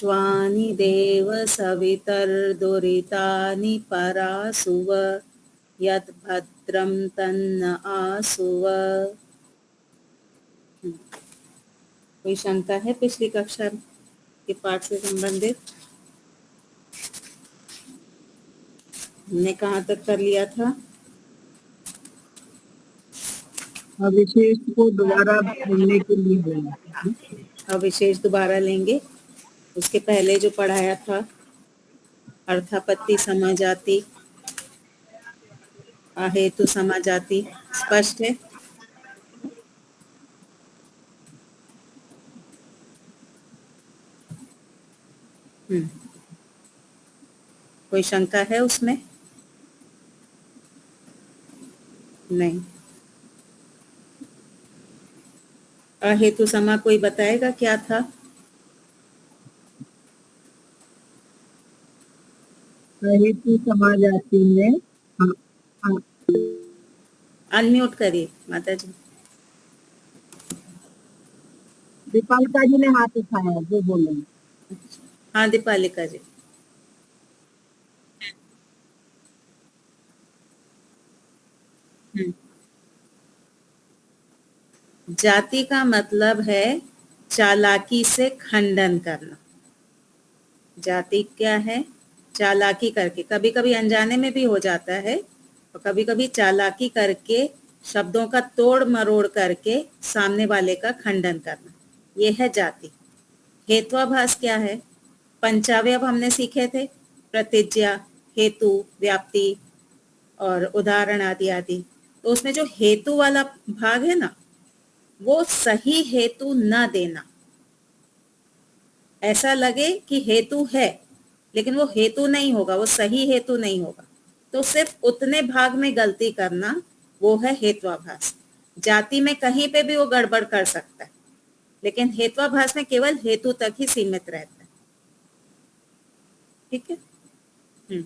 विश्वानि देव सवितर्दुरितानि परासुव यत् भद्रं तन्न आसुव। कोई शंका है पिछली कक्षा के पाठ से संबंधित? हमने कहाँ तक कर लिया था? अविशेष को दोबारा बोलने के लिए बोला। अविशेष दोबारा लेंगे। उसके पहले जो पढ़ाया था अर्थापत्ति समाजाति, अहेतु समाजाति, स्पष्ट है? कोई शंका है उसमें? नहीं। अहेतु समा कोई बताएगा क्या था? अहेतु समाजाति में अनम्यूट करिए माता जी। दीपालिका जी ने हाथ उठाया, जो बोले। हाँ दीपालिका जी। जाति का मतलब है चालाकी से खंडन करना। जाति क्या है? चालाकी करके, कभी कभी अनजाने में भी हो जाता है और कभी कभी चालाकी करके शब्दों का तोड़ मरोड़ करके सामने वाले का खंडन करना, यह है जाति। हेत्वाभास क्या है? पंचावयव हमने सीखे थे, प्रतिज्ञा, हेतु, व्याप्ति और उदाहरण आदि आदि। तो उसमें जो हेतु वाला भाग है ना, वो सही हेतु न देना। ऐसा लगे कि हेतु है लेकिन वो हेतु नहीं होगा, वो सही हेतु नहीं होगा, तो सिर्फ उतने भाग में गलती करना, वो है हेत्वाभास। जाति में कहीं पे भी वो गड़बड़ कर सकता है, लेकिन हेत्वाभास में केवल हेतु तक ही सीमित रहता है। ठीक है।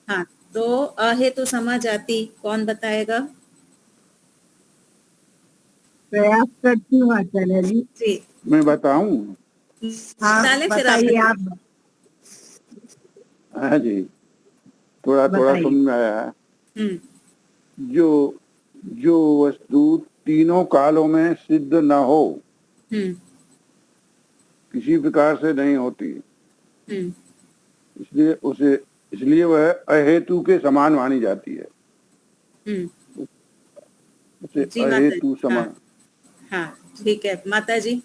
हाँ, तो अहेतु समा जाति कौन बताएगा? प्रयास करती हूँ आचार्य जी। जी, मैं बताऊं? हाँ, बताइए आप। हाँ जी, थोड़ा थोड़ा समझ में आया है। जो जो वस्तु तीनों कालों में सिद्ध न हो, किसी प्रकार से नहीं होती, इसलिए वह अहेतु के समान मानी जाती है। उसे अहेतु समान। हाँ ठीक है माता जी।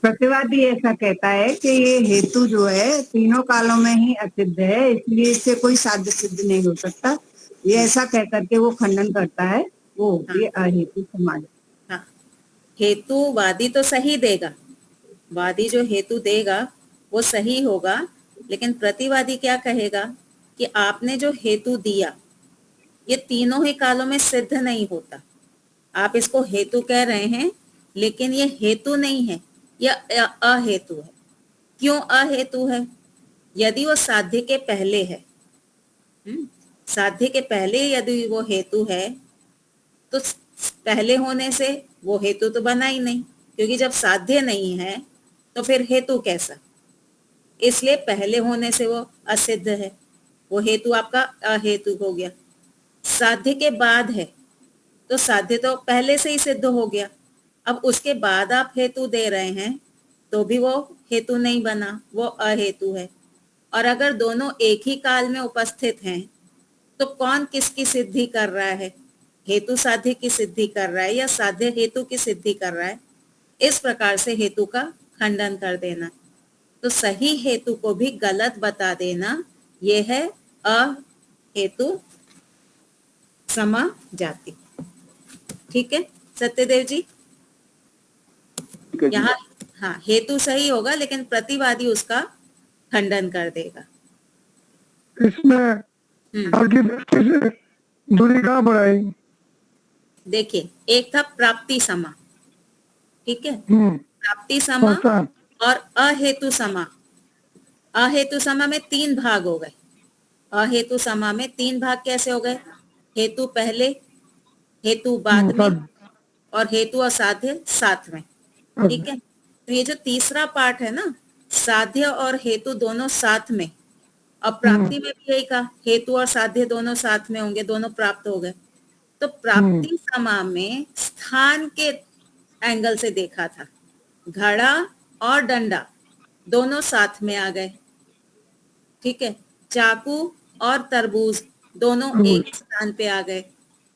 प्रतिवादी ऐसा कहता है कि ये हेतु जो है तीनों कालों में ही असिद्ध है, इसलिए इससे कोई साध्य सिद्ध नहीं हो सकता। ये ऐसा कह करके वो खंडन करता है, वो ये अहेतु समाज। हाँ, हेतुवादी तो सही देगा, वादी जो हेतु देगा वो सही होगा, लेकिन प्रतिवादी क्या कहेगा कि आपने जो हेतु दिया ये तीनों ही कालों में सिद्ध नहीं होता। आप इसको हेतु कह रहे हैं लेकिन ये हेतु नहीं है, यह अहेतु है। क्यों अहेतु है? यदि वो साध्य के पहले है, साध्य के पहले यदि वो हेतु है तो पहले होने से वो हेतु तो बना ही नहीं, क्योंकि जब साध्य नहीं है तो फिर हेतु कैसा? इसलिए पहले होने से वो असिद्ध है, वो हेतु आपका अहेतु हो गया। साध्य के बाद है तो साध्य तो पहले से ही सिद्ध हो गया, अब उसके बाद आप हेतु दे रहे हैं तो भी वो हेतु नहीं बना, वो अहेतु है। और अगर दोनों एक ही काल में उपस्थित हैं तो कौन किसकी सिद्धि कर रहा है? हेतु साध्य की सिद्धि कर रहा है या साध्य हेतु की सिद्धि कर रहा है? इस प्रकार से हेतु का खंडन कर देना, तो सही हेतु को भी गलत बता देना, यह है अहेतु समा जाति। ठीक है सत्यदेव जी? यहाँ हाँ हेतु सही होगा लेकिन प्रतिवादी उसका खंडन कर देगा। इसमें आगे से दूरी कहाँ बढ़ाई? देखिए, एक था प्राप्ति समा, ठीक है, प्राप्ति समा और अहेतु समा। अहेतु समा में 3 भाग हो गए। अहेतु समा में 3 भाग कैसे हो गए? हेतु पहले, हेतु बाद में और हेतु असाध्य साथ में। ठीक है। तो ये जो तीसरा पार्ट है ना, साध्य और हेतु दोनों साथ में, अब प्राप्ति में भी यही कहा, हेतु और साध्य दोनों साथ में होंगे, दोनों प्राप्त हो गए। तो प्राप्ति समा में स्थान के एंगल से देखा था, घड़ा और डंडा दोनों साथ में आ गए, ठीक है। चाकू और तरबूज दोनों एक स्थान पे आ गए,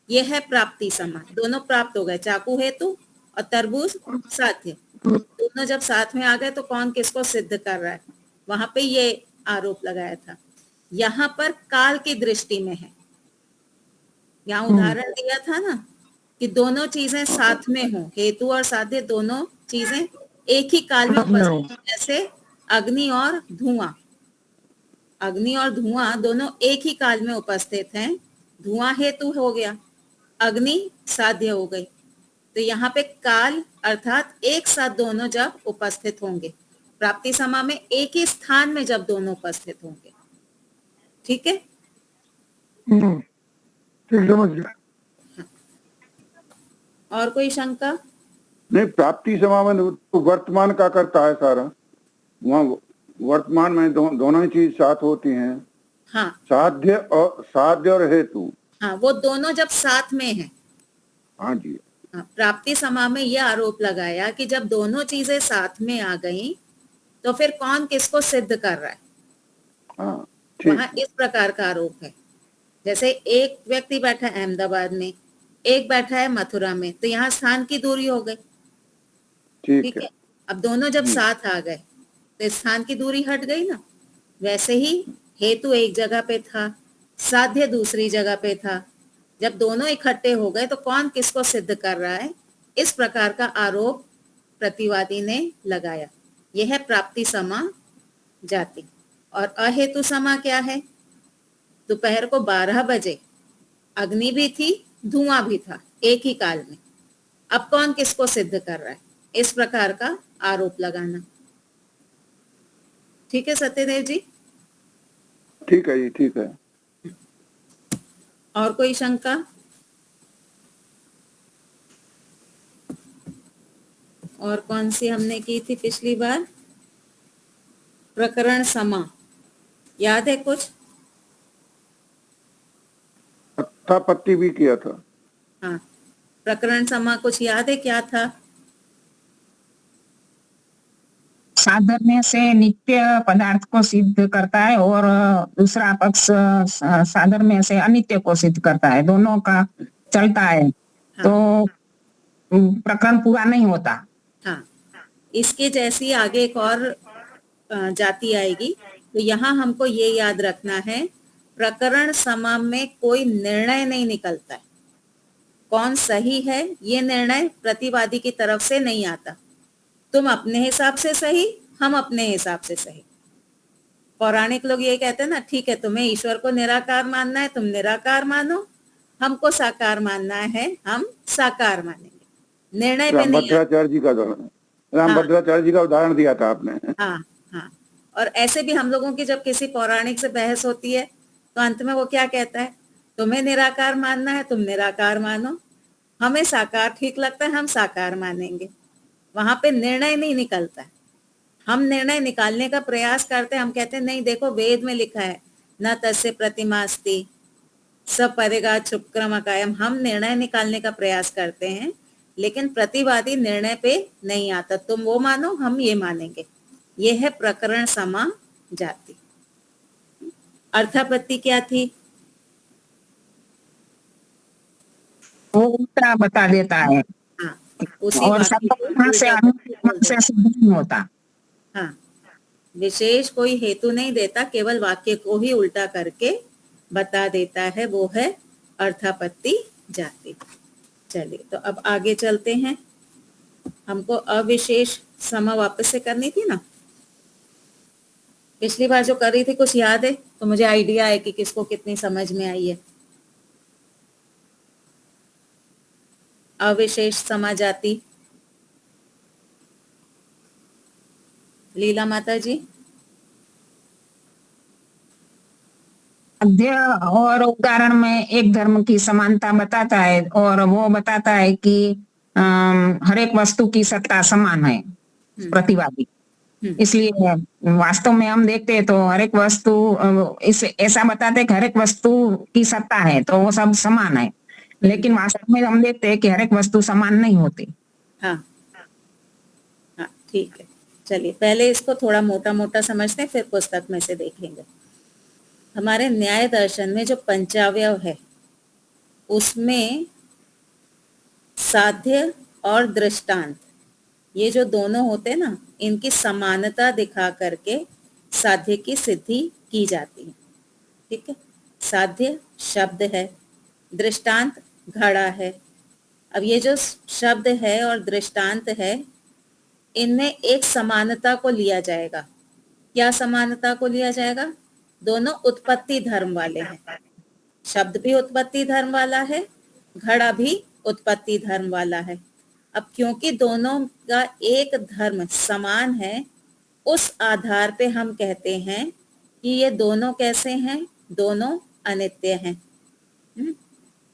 यह है प्राप्ति समा, दोनों प्राप्त हो गए, चाकू हेतु और तरबूज साध्य, दोनों जब साथ में आ गए तो कौन किसको सिद्ध कर रहा है, वहां पे ये आरोप लगाया था। यहाँ पर काल की दृष्टि में है, यहाँ उदाहरण दिया था ना कि दोनों चीजें साथ में हो, हेतु और साध्य दोनों चीजें एक ही काल में उपस्थित, जैसे अग्नि और धुआं, अग्नि और धुआं दोनों एक ही काल में उपस्थित हैं, धुआं हेतु हो गया, अग्नि साध्य हो गई। तो यहाँ पे काल अर्थात एक साथ दोनों जब उपस्थित होंगे, प्राप्ति समा में एक ही स्थान में जब दोनों उपस्थित होंगे, ठीक है। ठीक, समझ गया। और कोई शंका? नहीं, प्राप्ति समा में तो वर्तमान का करता है सारा, वहाँ वर्तमान में दोनों ही चीज साथ होती हैं। हाँ, साध्य और हेतु, हाँ, वो दोनों जब साथ में हैं। हाँ जी। हाँ, प्राप्ति समा में यह आरोप लगाया कि जब दोनों चीजें साथ में आ गई तो फिर कौन किसको सिद्ध कर रहा है, हाँ, ठीक। वहां इस प्रकार का आरोप है। जैसे एक व्यक्ति बैठा है अहमदाबाद में, एक बैठा है मथुरा में, तो यहाँ स्थान की दूरी हो गई, ठीक है। अब दोनों जब साथ आ गए तो स्थान की दूरी हट गई ना। वैसे ही हेतु एक जगह पे था, साध्य दूसरी जगह पे था, जब दोनों इकट्ठे हो गए तो कौन किसको सिद्ध कर रहा है, इस प्रकार का आरोप प्रतिवादी ने लगाया। यह है प्राप्ति समा जाति। और अहेतु समा क्या है? दोपहर को 12 बजे अग्नि भी थी, धुआं भी था एक ही काल में, अब कौन किसको सिद्ध कर रहा है, इस प्रकार का आरोप लगाना। ठीक है सत्यदेव जी? ठीक है जी, ठीक है। और कोई शंका? और कौन सी हमने की थी पिछली बार? प्रकरण समा, याद है कुछ? अर्थापत्ति भी किया था। हाँ, प्रकरण समा कुछ याद है क्या था? साधर्म्य से नित्य पदार्थ को सिद्ध करता है और दूसरा पक्ष साधर्म्य से अनित्य को सिद्ध करता है, दोनों का चलता है। हाँ। तो प्रकरण पूरा नहीं होता। हाँ, इसके जैसी आगे एक और जाति आएगी, तो यहाँ हमको ये याद रखना है, प्रकरण समा में कोई निर्णय नहीं निकलता है, कौन सही है ये निर्णय प्रतिवादी की तरफ से नहीं आता। तुम अपने हिसाब से सही, हम अपने हिसाब से सही। पौराणिक लोग ये कहते हैं ना, ठीक है तुम्हें ईश्वर को निराकार मानना है तुम निराकार मानो, हमको साकार मानना है हम साकार मानेंगे। निर्णय पे नहीं। रामभद्राचार्य जी का उदाहरण दिया था आपने। हाँ हाँ, और ऐसे भी हम लोगों की जब किसी पौराणिक से बहस होती है तो अंत में वो क्या कहता है, तुम्हें निराकार मानना है तुम निराकार मानो, हमें साकार ठीक लगता है हम साकार मानेंगे। वहां पे निर्णय नहीं निकलता है, हम निर्णय निकालने का प्रयास करते हैं। हम कहते हैं नहीं देखो वेद में लिखा है न तस्य प्रतिमास्ति सपरिगा क्षुक्रम कायम, हम निर्णय निकालने का प्रयास करते हैं, लेकिन प्रतिवादी निर्णय पे नहीं आता, तुम वो मानो हम ये मानेंगे। ये है प्रकरण समा जाति। अर्थापत्ति क्या थी? वो उल्टा बता देता है। हाँ, उसी और से सिद्ध नहीं होता। हाँ, विशेष कोई हेतु नहीं देता, केवल वाक्य को ही उल्टा करके बता देता है, वो है अर्थापत्ति जाति। चलिए तो अब आगे चलते हैं। हमको अविशेष समा वापस से करनी थी ना, पिछली बार जो कर रही थी कुछ याद है तो मुझे आइडिया है कि किसको कितनी समझ में आई है। अविशेष समा जाति, लीला माता जी। अध्याय और उदाहरण में एक धर्म की समानता बताता है और वो बताता है कि हर एक वस्तु की सत्ता समान है, प्रतिवादी। इसलिए वास्तव में हम देखते हैं तो हर एक वस्तु इस ऐसा बताते हैं कि हर एक वस्तु की सत्ता है तो वो सब समान है, लेकिन वास्तव में हम देखते हैं कि हर एक वस्तु समान नहीं होती। हाँ हाँ, ठीक है। चलिए पहले इसको थोड़ा मोटा मोटा समझते हैं, फिर पुस्तक में से देखेंगे। हमारे न्याय दर्शन में जो पंचावयव है उसमें साध्य और दृष्टांत, ये जो दोनों होते हैं ना, इनकी समानता दिखा करके साध्य की सिद्धि की जाती है। ठीक है, साध्य शब्द है, दृष्टांत घड़ा है। अब ये जो शब्द है और दृष्टांत है, इनमें एक समानता को लिया जाएगा। क्या समानता को लिया जाएगा? दोनों उत्पत्ति धर्म वाले हैं। शब्द भी उत्पत्ति धर्म वाला है, घड़ा भी उत्पत्ति धर्म वाला है। अब क्योंकि दोनों का एक धर्म समान है, उस आधार पे हम कहते हैं कि ये दोनों कैसे हैं? दोनों अनित्य हैं।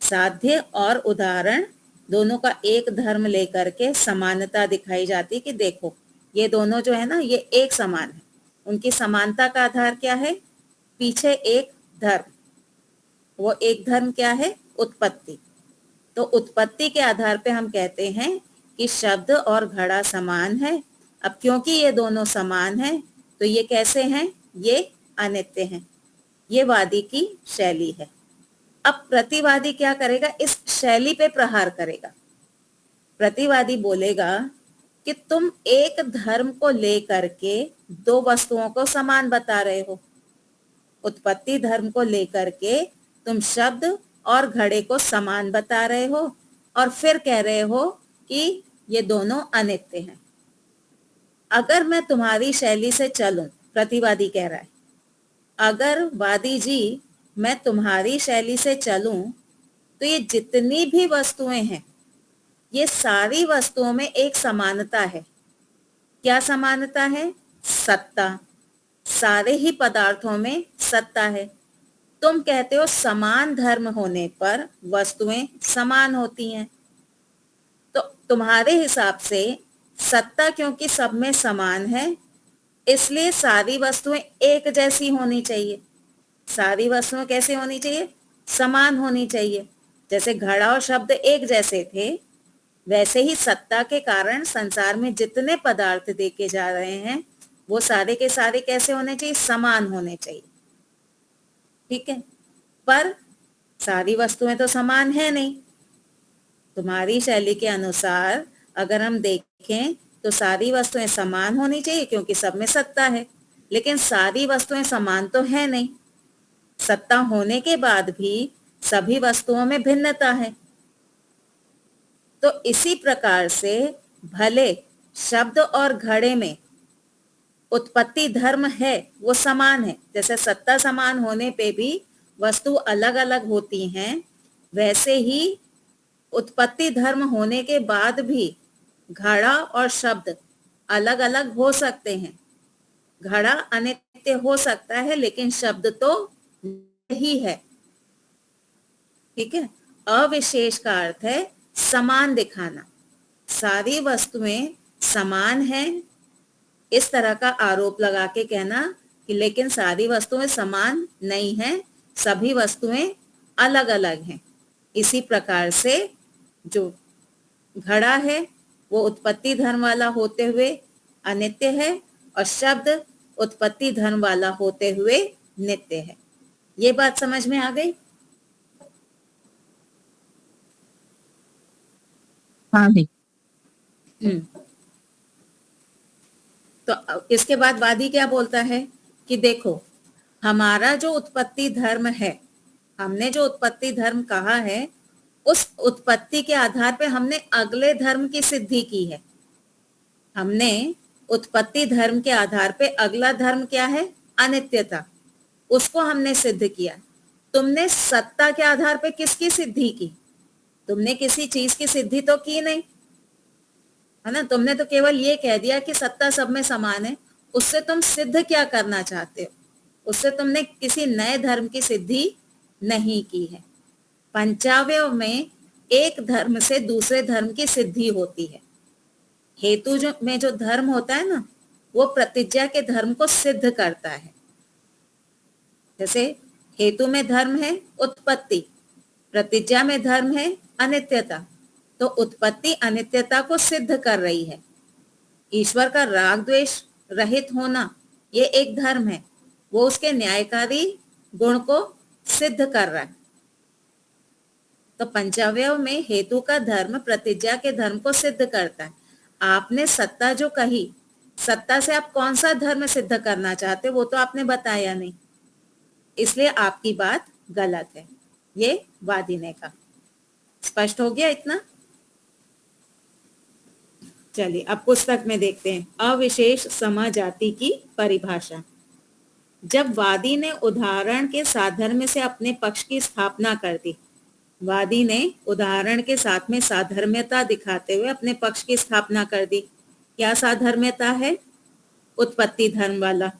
साध्य और उदाहरण दोनों का एक धर्म लेकर के समानता दिखाई जाती कि देखो ये दोनों जो है ना, ये एक समान है। उनकी समानता का आधार क्या है? पीछे एक धर्म। वो एक धर्म क्या है? उत्पत्ति। तो उत्पत्ति के आधार पे हम कहते हैं कि शब्द और घड़ा समान है। अब क्योंकि ये दोनों समान हैं तो ये कैसे हैं? ये अनित्य हैं। ये वादी की शैली है। अब प्रतिवादी क्या करेगा? इस शैली पे प्रहार करेगा। प्रतिवादी बोलेगा कि तुम एक धर्म को लेकर के दो वस्तुओं को समान बता रहे हो। उत्पत्ति धर्म को लेकर के तुम शब्द और घड़े को समान बता रहे हो और फिर कह रहे हो कि ये दोनों अनित्य हैं। अगर मैं तुम्हारी शैली से चलूं, प्रतिवादी कह रहा है, अगर वादी जी मैं तुम्हारी शैली से चलूं तो ये जितनी भी वस्तुएं हैं, ये सारी वस्तुओं में एक समानता है। क्या समानता है? सत्ता। सारे ही पदार्थों में सत्ता है। तुम कहते हो समान धर्म होने पर वस्तुएं समान होती हैं, तो तुम्हारे हिसाब से सत्ता क्योंकि सब में समान है, इसलिए सारी वस्तुएं एक जैसी होनी चाहिए। सारी वस्तुएं कैसे होनी चाहिए? समान होनी चाहिए। जैसे घड़ा और शब्द एक जैसे थे, वैसे ही सत्ता के कारण संसार में जितने पदार्थ देखे जा रहे हैं वो सारे के सारे कैसे होने चाहिए? समान होने चाहिए। ठीक है, पर सारी वस्तुएं तो समान है नहीं। तुम्हारी शैली के अनुसार अगर हम देखें तो सारी वस्तुएं समान होनी चाहिए क्योंकि सब में सत्ता है, लेकिन सारी वस्तुएं समान तो है नहीं। सत्ता होने के बाद भी सभी वस्तुओं में भिन्नता है। तो इसी प्रकार से भले शब्द और घड़े में उत्पत्ति धर्म है, वो समान है। जैसे सत्ता समान होने पे भी वस्तु अलग अलग होती हैं, वैसे ही उत्पत्ति धर्म होने के बाद भी घड़ा और शब्द अलग अलग हो सकते हैं। घड़ा अनित्य हो सकता है लेकिन शब्द तो ही है। ठीक है, अविशेष का अर्थ है समान दिखाना। सारी वस्तुएं समान हैं, इस तरह का आरोप लगा के कहना कि लेकिन सारी वस्तुएं समान नहीं हैं, सभी वस्तुएं अलग अलग हैं। इसी प्रकार से जो घड़ा है वो उत्पत्ति धर्म वाला होते हुए अनित्य है और शब्द उत्पत्ति धर्म वाला होते हुए नित्य है। ये बात समझ में आ गई? हाँ जी। तो इसके बाद वादी क्या बोलता है कि देखो हमारा जो उत्पत्ति धर्म है, हमने जो उत्पत्ति धर्म कहा है, उस उत्पत्ति के आधार पे हमने अगले धर्म की सिद्धि की है। हमने उत्पत्ति धर्म के आधार पे अगला धर्म क्या है? अनित्यता। उसको हमने सिद्ध किया। तुमने सत्ता के आधार पे किसकी सिद्धि की? तुमने किसी चीज की सिद्धि तो की नहीं, है ना। तुमने तो केवल ये कह दिया कि सत्ता सब में समान है। उससे तुम सिद्ध क्या करना चाहते हो? उससे तुमने किसी नए धर्म की सिद्धि नहीं की है। पंचावयव में एक धर्म से दूसरे धर्म की सिद्धि होती है। हेतु जो धर्म होता है ना, वो प्रतिज्ञा के धर्म को सिद्ध करता है। जैसे हेतु में धर्म है उत्पत्ति, प्रतिज्ञा में धर्म है अनित्यता। तो उत्पत्ति अनित्यता को सिद्ध कर रही है। ईश्वर का राग द्वेष रहित होना ये एक धर्म है, वो उसके न्यायकारी गुण को सिद्ध कर रहा है। तो पंचावयव में हेतु का धर्म प्रतिज्ञा के धर्म को सिद्ध करता है। आपने सत्ता जो कही, सत्ता से आप कौन सा धर्म सिद्ध करना चाहते वो तो आपने बताया नहीं, इसलिए आपकी बात गलत है। ये वादी ने कहा। स्पष्ट हो गया इतना? चलिए अब पुस्तक में देखते हैं अविशेष समाजाति की परिभाषा। जब वादी ने उदाहरण के साधर्म्य से अपने पक्ष की स्थापना कर दी, वादी ने उदाहरण के साथ में साधर्म्यता दिखाते हुए अपने पक्ष की स्थापना कर दी। क्या साधर्म्यता है? उत्पत्ति धर्म वाला।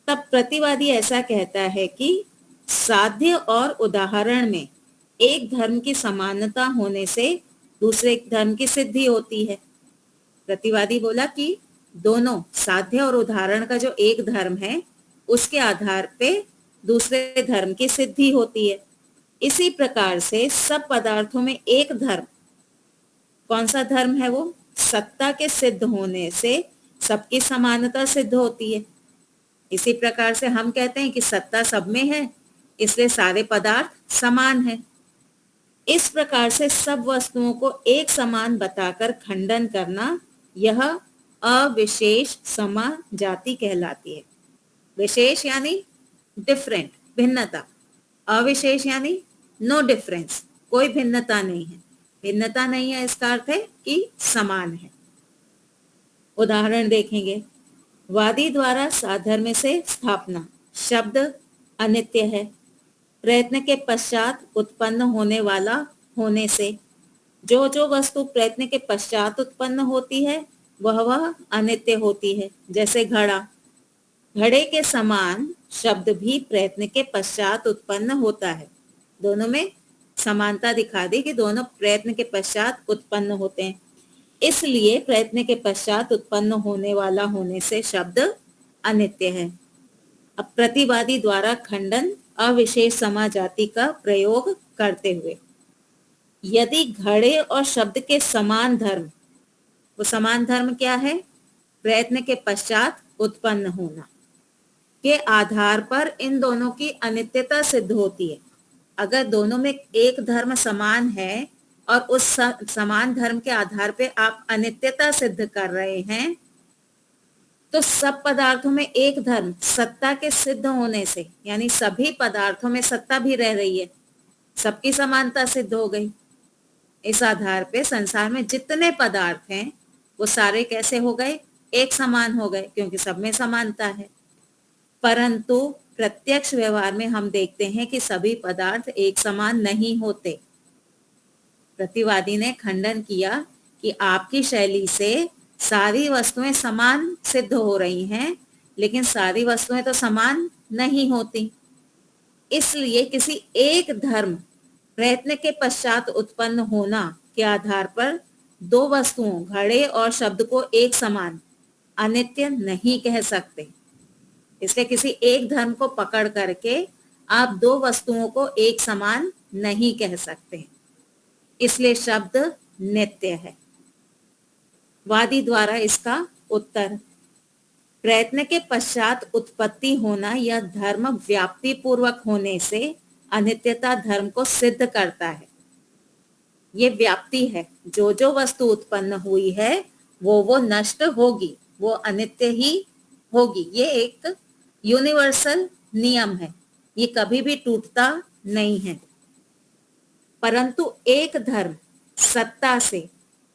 तब प्रतिवादी ऐसा कहता है कि साध्य और उदाहरण में एक धर्म की समानता होने से दूसरे धर्म की सिद्धि होती है। प्रतिवादी बोला कि दोनों साध्य और उदाहरण का जो एक धर्म है उसके आधार पे दूसरे धर्म की सिद्धि होती है। इसी प्रकार से सब पदार्थों में एक धर्म, कौन सा धर्म है वो? सत्ता के सिद्ध होने से सबकी समानता सिद्ध होती है। इसी प्रकार से हम कहते हैं कि सत्ता सब में है, इसलिए सारे पदार्थ समान है। इस प्रकार से सब वस्तुओं को एक समान बताकर खंडन करना, यह अविशेष समाजाति कहलाती है। विशेष यानी डिफरेंट, भिन्नता। अविशेष यानी नो डिफरेंस, कोई भिन्नता नहीं है। भिन्नता नहीं है इसका अर्थ है कि समान है। उदाहरण देखेंगे। वादी द्वारा साधर्म्य से स्थापना शब्द अनित्य है। प्रयत्न के पश्चात उत्पन्न होने वाला होने से जो वस्तु प्रयत्न के पश्चात उत्पन्न होती है वह अनित्य होती है। जैसे घड़ा, घड़े के समान शब्द भी प्रयत्न के पश्चात उत्पन्न होता है। दोनों में समानता दिखा दी कि दोनों प्रयत्न के पश्चात उत्पन्न होते हैं, इसलिए प्रयत्न के पश्चात उत्पन्न होने वाला होने से शब्द अनित्य है। अब प्रतिवादी द्वारा खंडन अविशेष समाजाति का प्रयोग करते हुए, यदि घड़े और शब्द के समान धर्म, वो समान धर्म क्या है? प्रयत्न के पश्चात उत्पन्न होना के आधार पर इन दोनों की अनित्यता सिद्ध होती है। अगर दोनों में एक धर्म समान है और उस समान धर्म के आधार पे आप अनित्यता सिद्ध कर रहे हैं, तो सब पदार्थों में एक धर्म सत्ता के सिद्ध होने से, यानी सभी पदार्थों में सत्ता भी रह रही है, सबकी समानता सिद्ध हो गई। इस आधार पे संसार में जितने पदार्थ हैं वो सारे कैसे हो गए? एक समान हो गए, क्योंकि सब में समानता है। परंतु प्रत्यक्ष व्यवहार में हम देखते हैं कि सभी पदार्थ एक समान नहीं होते। प्रतिवादी ने खंडन किया कि आपकी शैली से सारी वस्तुएं समान सिद्ध हो रही हैं, लेकिन सारी वस्तुएं तो समान नहीं होती। इसलिए किसी एक धर्म प्रयत्न के पश्चात उत्पन्न होना के आधार पर दो वस्तुओं घड़े और शब्द को एक समान अनित्य नहीं कह सकते। इसलिए किसी एक धर्म को पकड़ करके आप दो वस्तुओं को एक समान नहीं कह सकते, इसलिए शब्द नित्य है। वादी द्वारा इसका उत्तर, प्रयत्न के पश्चात उत्पत्ति होना यह धर्म व्याप्ति पूर्वक होने से अनित्यता धर्म को सिद्ध करता है। ये व्याप्ति है, जो वस्तु उत्पन्न हुई है वो नष्ट होगी, वो अनित्य ही होगी। ये एक यूनिवर्सल नियम है, ये कभी भी टूटता नहीं है। परंतु एक धर्म सत्ता से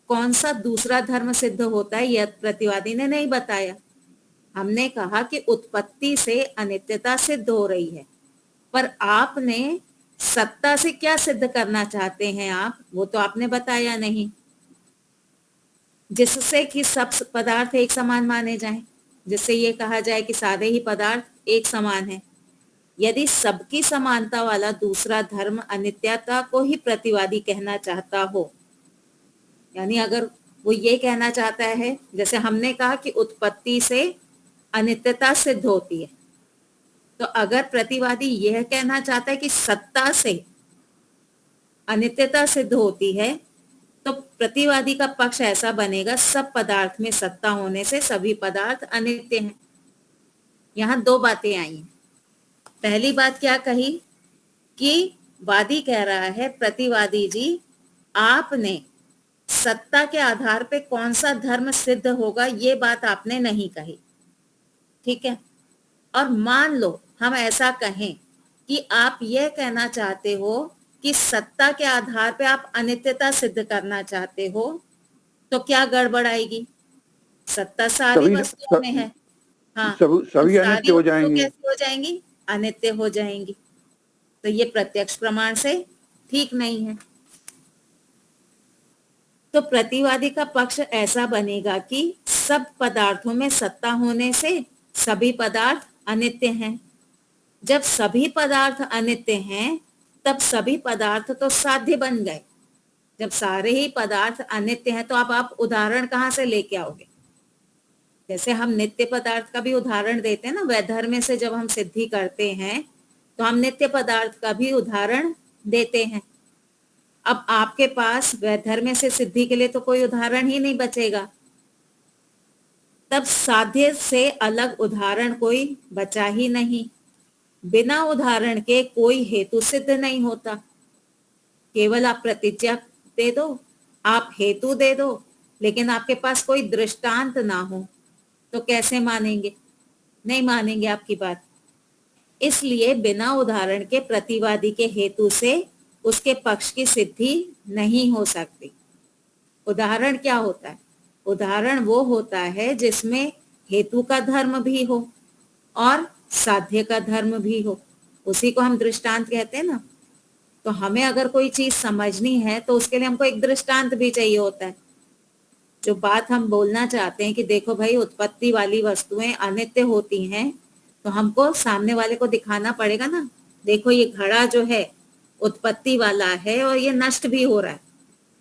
कौन सा दूसरा धर्म सिद्ध होता है, यह प्रतिवादी ने नहीं बताया। हमने कहा कि उत्पत्ति से अनित्यता सिद्ध हो रही है, पर आपने सत्ता से क्या सिद्ध करना चाहते हैं आप, वो तो आपने बताया नहीं। जिससे कि सब पदार्थ एक समान माने जाएं, जिससे ये कहा जाए कि सारे ही पदार्थ एक समान है। यदि सबकी समानता वाला दूसरा धर्म अनित्यता को ही प्रतिवादी कहना चाहता हो, यानी अगर वो ये कहना चाहता है, जैसे हमने कहा कि उत्पत्ति से अनित्यता सिद्ध होती है, तो अगर प्रतिवादी यह कहना चाहता है कि सत्ता से अनित्यता सिद्ध होती है, तो प्रतिवादी का पक्ष ऐसा बनेगा, सब पदार्थ में सत्ता होने से सभी पदार्थ अनित्य हैं। यहाँ दो बातें आई हैं। पहली बात क्या कही कि वादी कह रहा है, प्रतिवादी जी आपने सत्ता के आधार पे कौन सा धर्म सिद्ध होगा ये बात आपने नहीं कही, ठीक है। और मान लो हम ऐसा कहें कि आप यह कहना चाहते हो कि सत्ता के आधार पे आप अनित्यता सिद्ध करना चाहते हो, तो क्या गड़बड़ आएगी? सत्ता सारी वस्तुओं में है, हाँ, सभी अनित्य हो जाएंगी। कैसे हो जाएंगी? अनित्य हो जाएंगी। तो ये प्रत्यक्ष प्रमाण से ठीक नहीं है। तो प्रतिवादी का पक्ष ऐसा बनेगा कि सब पदार्थों में सत्ता होने से सभी पदार्थ अनित्य हैं। जब सभी पदार्थ अनित्य हैं, तब सभी पदार्थ तो साध्य बन गए। जब सारे ही पदार्थ अनित्य हैं, तो आप उदाहरण कहाँ से लेके आओगे? जैसे हम नित्य पदार्थ का भी उदाहरण देते हैं ना, वैधर्म्य से जब हम सिद्धि करते हैं तो हम नित्य पदार्थ का भी उदाहरण देते हैं। अब आपके पास वैधर्म्य से सिद्धि के लिए तो कोई उदाहरण ही नहीं बचेगा, तब साध्य से अलग उदाहरण कोई बचा ही नहीं। बिना उदाहरण के कोई हेतु सिद्ध नहीं होता। केवल आप प्रतिज्ञा दे दो, आप हेतु दे दो, लेकिन आपके पास कोई दृष्टांत ना हो तो कैसे मानेंगे? नहीं मानेंगे आपकी बात। इसलिए बिना उदाहरण के प्रतिवादी के हेतु से उसके पक्ष की सिद्धि नहीं हो सकती। उदाहरण क्या होता है? उदाहरण वो होता है जिसमें हेतु का धर्म भी हो और साध्य का धर्म भी हो, उसी को हम दृष्टांत कहते हैं ना। तो हमें अगर कोई चीज समझनी है तो उसके लिए हमको एक दृष्टांत भी चाहिए होता है। जो बात हम बोलना चाहते हैं कि देखो भाई, उत्पत्ति वाली वस्तुएं अनित्य होती हैं, तो हमको सामने वाले को दिखाना पड़ेगा ना, देखो ये घड़ा जो है उत्पत्ति वाला है और ये नष्ट भी हो रहा है।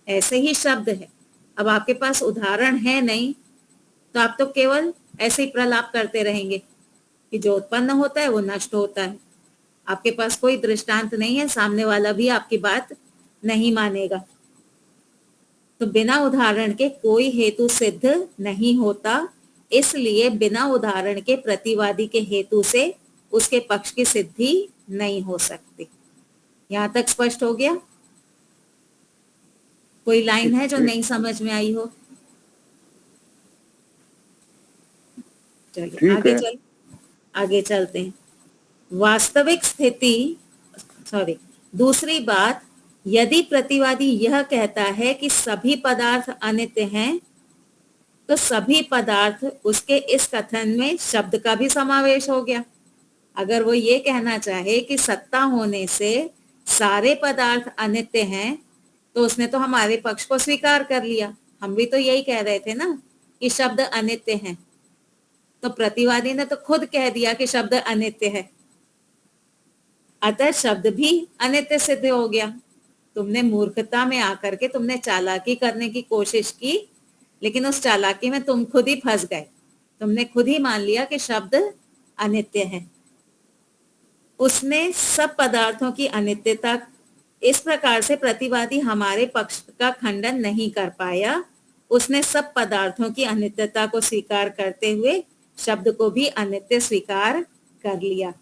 ऐसे ही शब्द है। अब आपके पास उदाहरण है नहीं, तो आप तो केवल ऐसे ही प्रलाप करते रहेंगे कि जो उत्पन्न होता है वो नष्ट होता है। आपके पास कोई दृष्टांत नहीं है, सामने वाला भी आपकी बात नहीं मानेगा। तो बिना उदाहरण के कोई हेतु सिद्ध नहीं होता, इसलिए बिना उदाहरण के प्रतिवादी के हेतु से उसके पक्ष की सिद्धि नहीं हो सकती। यहां तक स्पष्ट हो गया? कोई लाइन है जो नहीं समझ में आई हो? चलिए आगे चलते हैं। वास्तविक स्थिति, दूसरी बात, यदि प्रतिवादी यह कहता है कि सभी पदार्थ अनित्य हैं, तो सभी पदार्थ उसके इस कथन में शब्द का भी समावेश हो गया। अगर वो ये कहना चाहे कि सत्ता होने से सारे पदार्थ अनित्य हैं, तो उसने तो हमारे पक्ष को स्वीकार कर लिया। हम भी तो यही कह रहे थे ना कि शब्द अनित्य हैं, तो प्रतिवादी ने तो खुद कह दिया कि शब्द अनित्य है, अतः शब्द भी अनित्य सिद्ध हो गया। तुमने मूर्खता में आकर के तुमने चालाकी करने की कोशिश की, लेकिन उस चालाकी में तुम खुद ही फंस गए। तुमने खुद ही मान लिया कि शब्द अनित्य है। उसने सब पदार्थों की अनित्यता, इस प्रकार से प्रतिवादी हमारे पक्ष का खंडन नहीं कर पाया। उसने सब पदार्थों की अनित्यता को स्वीकार करते हुए शब्द को भी अनित्य स्वीकार कर लिया।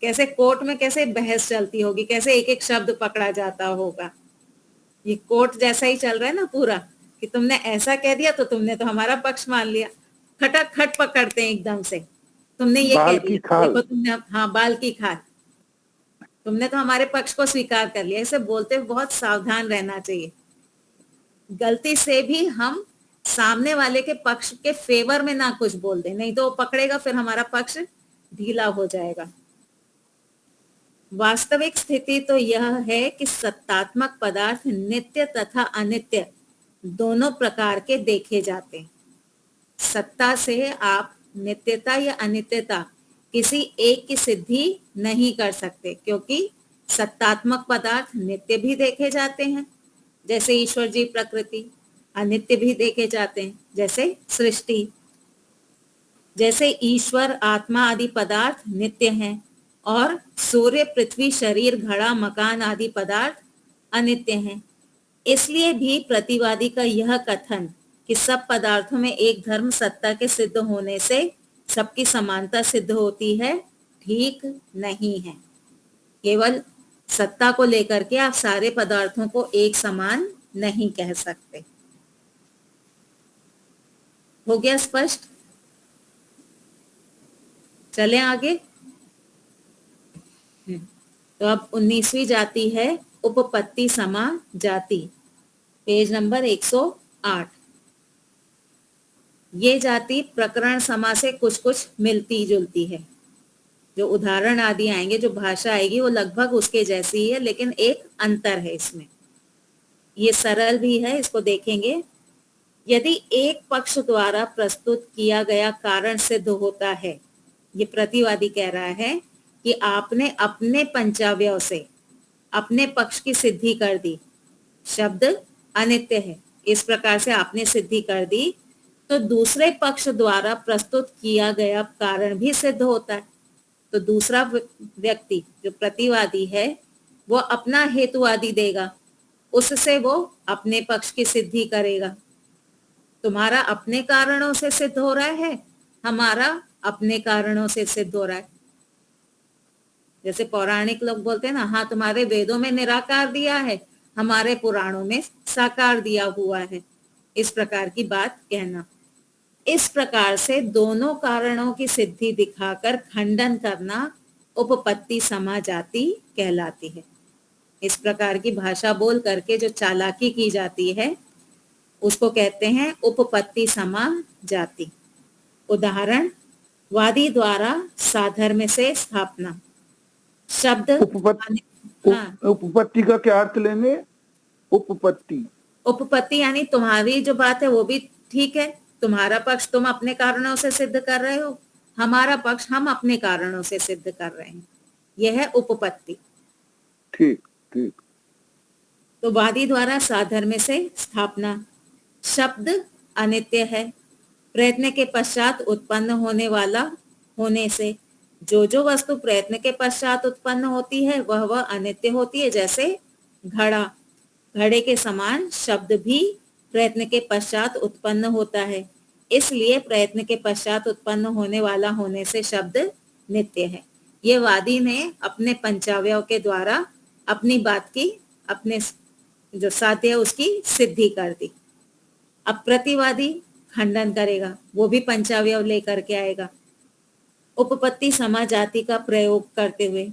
कैसे कोर्ट में कैसे बहस चलती होगी, कैसे एक एक शब्द पकड़ा जाता होगा। ये कोर्ट जैसा ही चल रहा है ना पूरा, कि तुमने ऐसा कह दिया तो तुमने तो हमारा पक्ष मान लिया। खटाखट पकड़ते हैं एकदम से, तुमने ये कह दिया, देखो तुमने, हाँ, बाल की खाल, तुमने तो हमारे पक्ष को स्वीकार कर लिया। इसे बोलते हुए बहुत सावधान रहना चाहिए। गलती से भी हम सामने वाले के पक्ष के फेवर में ना कुछ बोल दें, नहीं तो वो पकड़ेगा, फिर हमारा पक्ष ढीला हो जाएगा। वास्तविक स्थिति तो यह है कि सत्तात्मक पदार्थ नित्य तथा अनित्य दोनों प्रकार के देखे जाते हैं। सत्ता से आप नित्यता या अनित्यता किसी एक की सिद्धि नहीं कर सकते, क्योंकि सत्तात्मक पदार्थ नित्य भी देखे जाते हैं जैसे ईश्वर जी, प्रकृति अनित्य भी देखे जाते हैं जैसे सृष्टि। जैसे ईश्वर, आत्मा आदि पदार्थ नित्य हैं और सूर्य, पृथ्वी, शरीर, घड़ा, मकान आदि पदार्थ अनित्य हैं। इसलिए भी प्रतिवादी का यह कथन कि सब पदार्थों में एक धर्म सत्ता के सिद्ध होने से सबकी समानता सिद्ध होती है, ठीक नहीं है। केवल सत्ता को लेकर के आप सारे पदार्थों को एक समान नहीं कह सकते। हो गया स्पष्ट? चलें आगे। तो अब 19वीं जाति है उपपत्ति समा जाति, पेज नंबर 108। ये जाति प्रकरण समा से कुछ कुछ मिलती जुलती है। जो उदाहरण आदि आएंगे, जो भाषा आएगी, वो लगभग उसके जैसी ही है, लेकिन एक अंतर है इसमें। ये सरल भी है, इसको देखेंगे। यदि एक पक्ष द्वारा प्रस्तुत किया गया कारण सिद्ध होता है, ये प्रतिवादी कह रहा है कि आपने अपने पंचावयव से अपने पक्ष की सिद्धि कर दी, शब्द अनित्य है, इस प्रकार से आपने सिद्धि कर दी, तो दूसरे पक्ष द्वारा प्रस्तुत किया गया कारण भी सिद्ध होता है। तो दूसरा व्यक्ति जो प्रतिवादी है वो अपना हेतुवादी देगा, उससे वो अपने पक्ष की सिद्धि करेगा। तुम्हारा अपने कारणों से सिद्ध हो रहा है, हमारा अपने कारणों से सिद्ध हो रहा है। जैसे पौराणिक लोग बोलते हैं ना, हाँ तुम्हारे वेदों में निराकार दिया है, हमारे पुराणों में साकार दिया हुआ है, इस प्रकार की बात कहना। इस प्रकार से दोनों कारणों की सिद्धि दिखाकर खंडन करना उपपत्ति समा जाति कहलाती है। इस प्रकार की भाषा बोल करके जो चालाकी की जाती है उसको कहते हैं उपपत्ति समा जाति। उदाहरण, वादी द्वारा साधर्म से स्थापना। शब्द उपपत्ति का क्या अर्थ लेंगे? उपपत्ति यानी तुम्हारी जो बात है वो भी ठीक है, तुम्हारा पक्ष तुम अपने कारणों से सिद्ध कर रहे हो, हमारा पक्ष हम अपने कारणों से सिद्ध कर रहे हैं, यह है उपपत्ति। ठीक ठीक। तो वादी द्वारा साधर्म से स्थापना। शब्द अनित्य है, प्रयत्न के पश्चात उत्पन्न होने वाला होने से जो वस्तु प्रयत्न के पश्चात उत्पन्न होती है वह अनित्य होती है। जैसे घड़ा, घड़े के समान शब्द भी प्रयत्न के पश्चात उत्पन्न होता है, इसलिए प्रयत्न के पश्चात उत्पन्न होने वाला होने से शब्द नित्य है। ये वादी ने अपने पंचावयव के द्वारा अपनी बात की, अपने जो साध्य है उसकी सिद्धि कर दी। अब प्रतिवादी खंडन करेगा, वो भी पंचावयव लेकर के आएगा उपपत्ति समा जाति का प्रयोग करते हुए।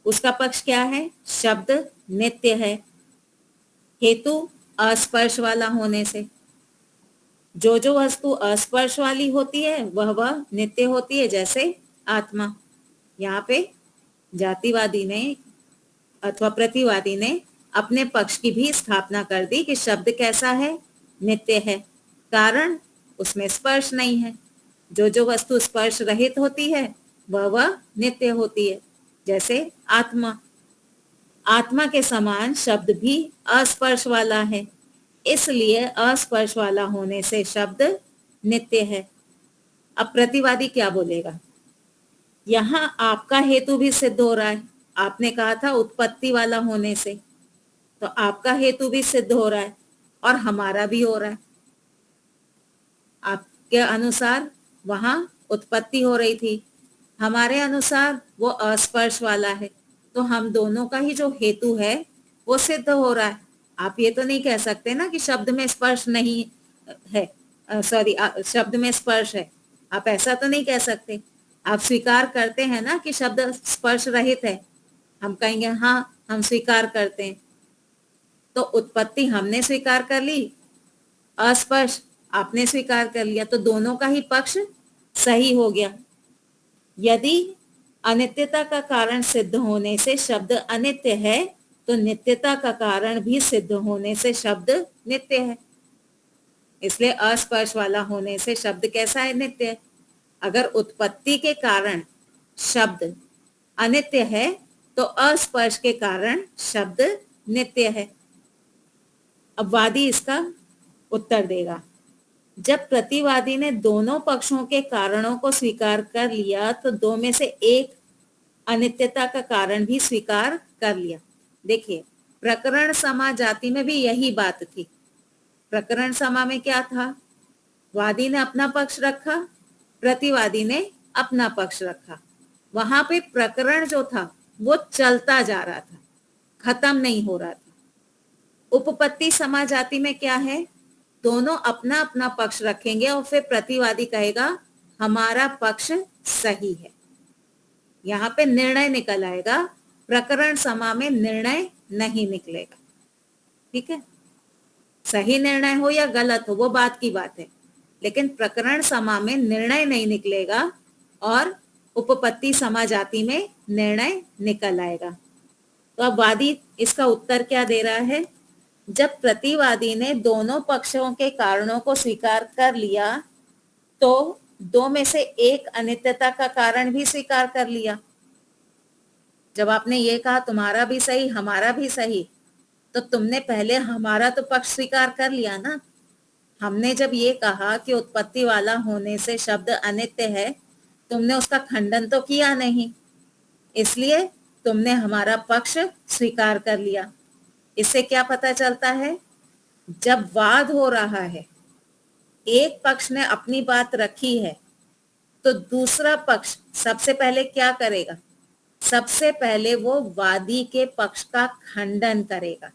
उसका पक्ष क्या है? शब्द नित्य है, हेतु अस्पर्श वाला होने से। जो वस्तु अस्पर्श वाली होती है वह नित्य होती है, जैसे आत्मा। यहाँ पे जातिवादी ने अथवा प्रतिवादी ने अपने पक्ष की भी स्थापना कर दी कि शब्द कैसा है? नित्य है, कारण उसमें स्पर्श नहीं है। जो वस्तु स्पर्श रहित होती है वह नित्य होती है, जैसे आत्मा। आत्मा के समान शब्द भी अस्पर्श वाला है, इसलिए अस्पर्श वाला होने से शब्द नित्य है। अब प्रतिवादी क्या बोलेगा? यहाँ आपका हेतु भी सिद्ध हो रहा है। आपने कहा था उत्पत्ति वाला होने से, तो आपका हेतु भी सिद्ध हो रहा है और हमारा भी हो रहा है। आपके अनुसार वहां उत्पत्ति हो रही थी, हमारे अनुसार वो अस्पर्श वाला है, तो हम दोनों का ही जो हेतु है वो सिद्ध हो रहा है। आप ये तो नहीं कह सकते ना कि शब्द में स्पर्श नहीं है, शब्द में स्पर्श है, आप ऐसा तो नहीं कह सकते। आप स्वीकार करते हैं ना कि शब्द स्पर्श रहित है, हम कहेंगे हाँ हम स्वीकार करते हैं। तो उत्पत्ति हमने स्वीकार कर ली, अस्पर्श आपने स्वीकार कर लिया, तो दोनों का ही पक्ष सही हो गया। यदि अनित्यता का कारण सिद्ध होने से शब्द अनित्य है, तो नित्यता का कारण भी सिद्ध होने से शब्द नित्य है। इसलिए अस्पर्श वाला होने से शब्द कैसा है? नित्य है। अगर उत्पत्ति के कारण शब्द अनित्य है तो अस्पर्श के कारण शब्द नित्य है। अब वादी इसका उत्तर देगा, जब प्रतिवादी ने दोनों पक्षों के कारणों को स्वीकार कर लिया तो दो में से एक अनित्यता का कारण भी स्वीकार कर लिया। देखिए, प्रकरण समा जाति में भी यही बात थी। प्रकरण समा में क्या था? वादी ने अपना पक्ष रखा, प्रतिवादी ने अपना पक्ष रखा। वहां पे प्रकरण जो था वो चलता जा रहा था, खत्म नहीं हो रहा था। उपपत्ति समा जाति में क्या है? दोनों अपना अपना पक्ष रखेंगे और फिर प्रतिवादी कहेगा हमारा पक्ष सही है। यहाँ पे निर्णय निकल आएगा। प्रकरण समा में निर्णय नहीं निकलेगा। ठीक है, सही निर्णय हो या गलत हो वो बात की बात है, लेकिन प्रकरण समा में निर्णय नहीं निकलेगा और उपपत्ति समा जाति में निर्णय निकल आएगा। तो अब वादी इसका उत्तर क्या दे रहा है? जब प्रतिवादी ने दोनों पक्षों के कारणों को स्वीकार कर लिया तो दो में से एक अनित्यता का कारण भी स्वीकार कर लिया। जब आपने ये कहा तुम्हारा भी सही हमारा भी सही, तो तुमने पहले हमारा तो पक्ष स्वीकार कर लिया ना। हमने जब ये कहा कि उत्पत्ति वाला होने से शब्द अनित्य है, तुमने उसका खंडन तो किया नहीं, इसलिए तुमने हमारा पक्ष स्वीकार कर लिया। इससे क्या पता चलता है? जब वाद हो रहा है, एक पक्ष ने अपनी बात रखी है, तो दूसरा पक्ष सबसे पहले क्या करेगा? सबसे पहले वो वादी के पक्ष का खंडन करेगा।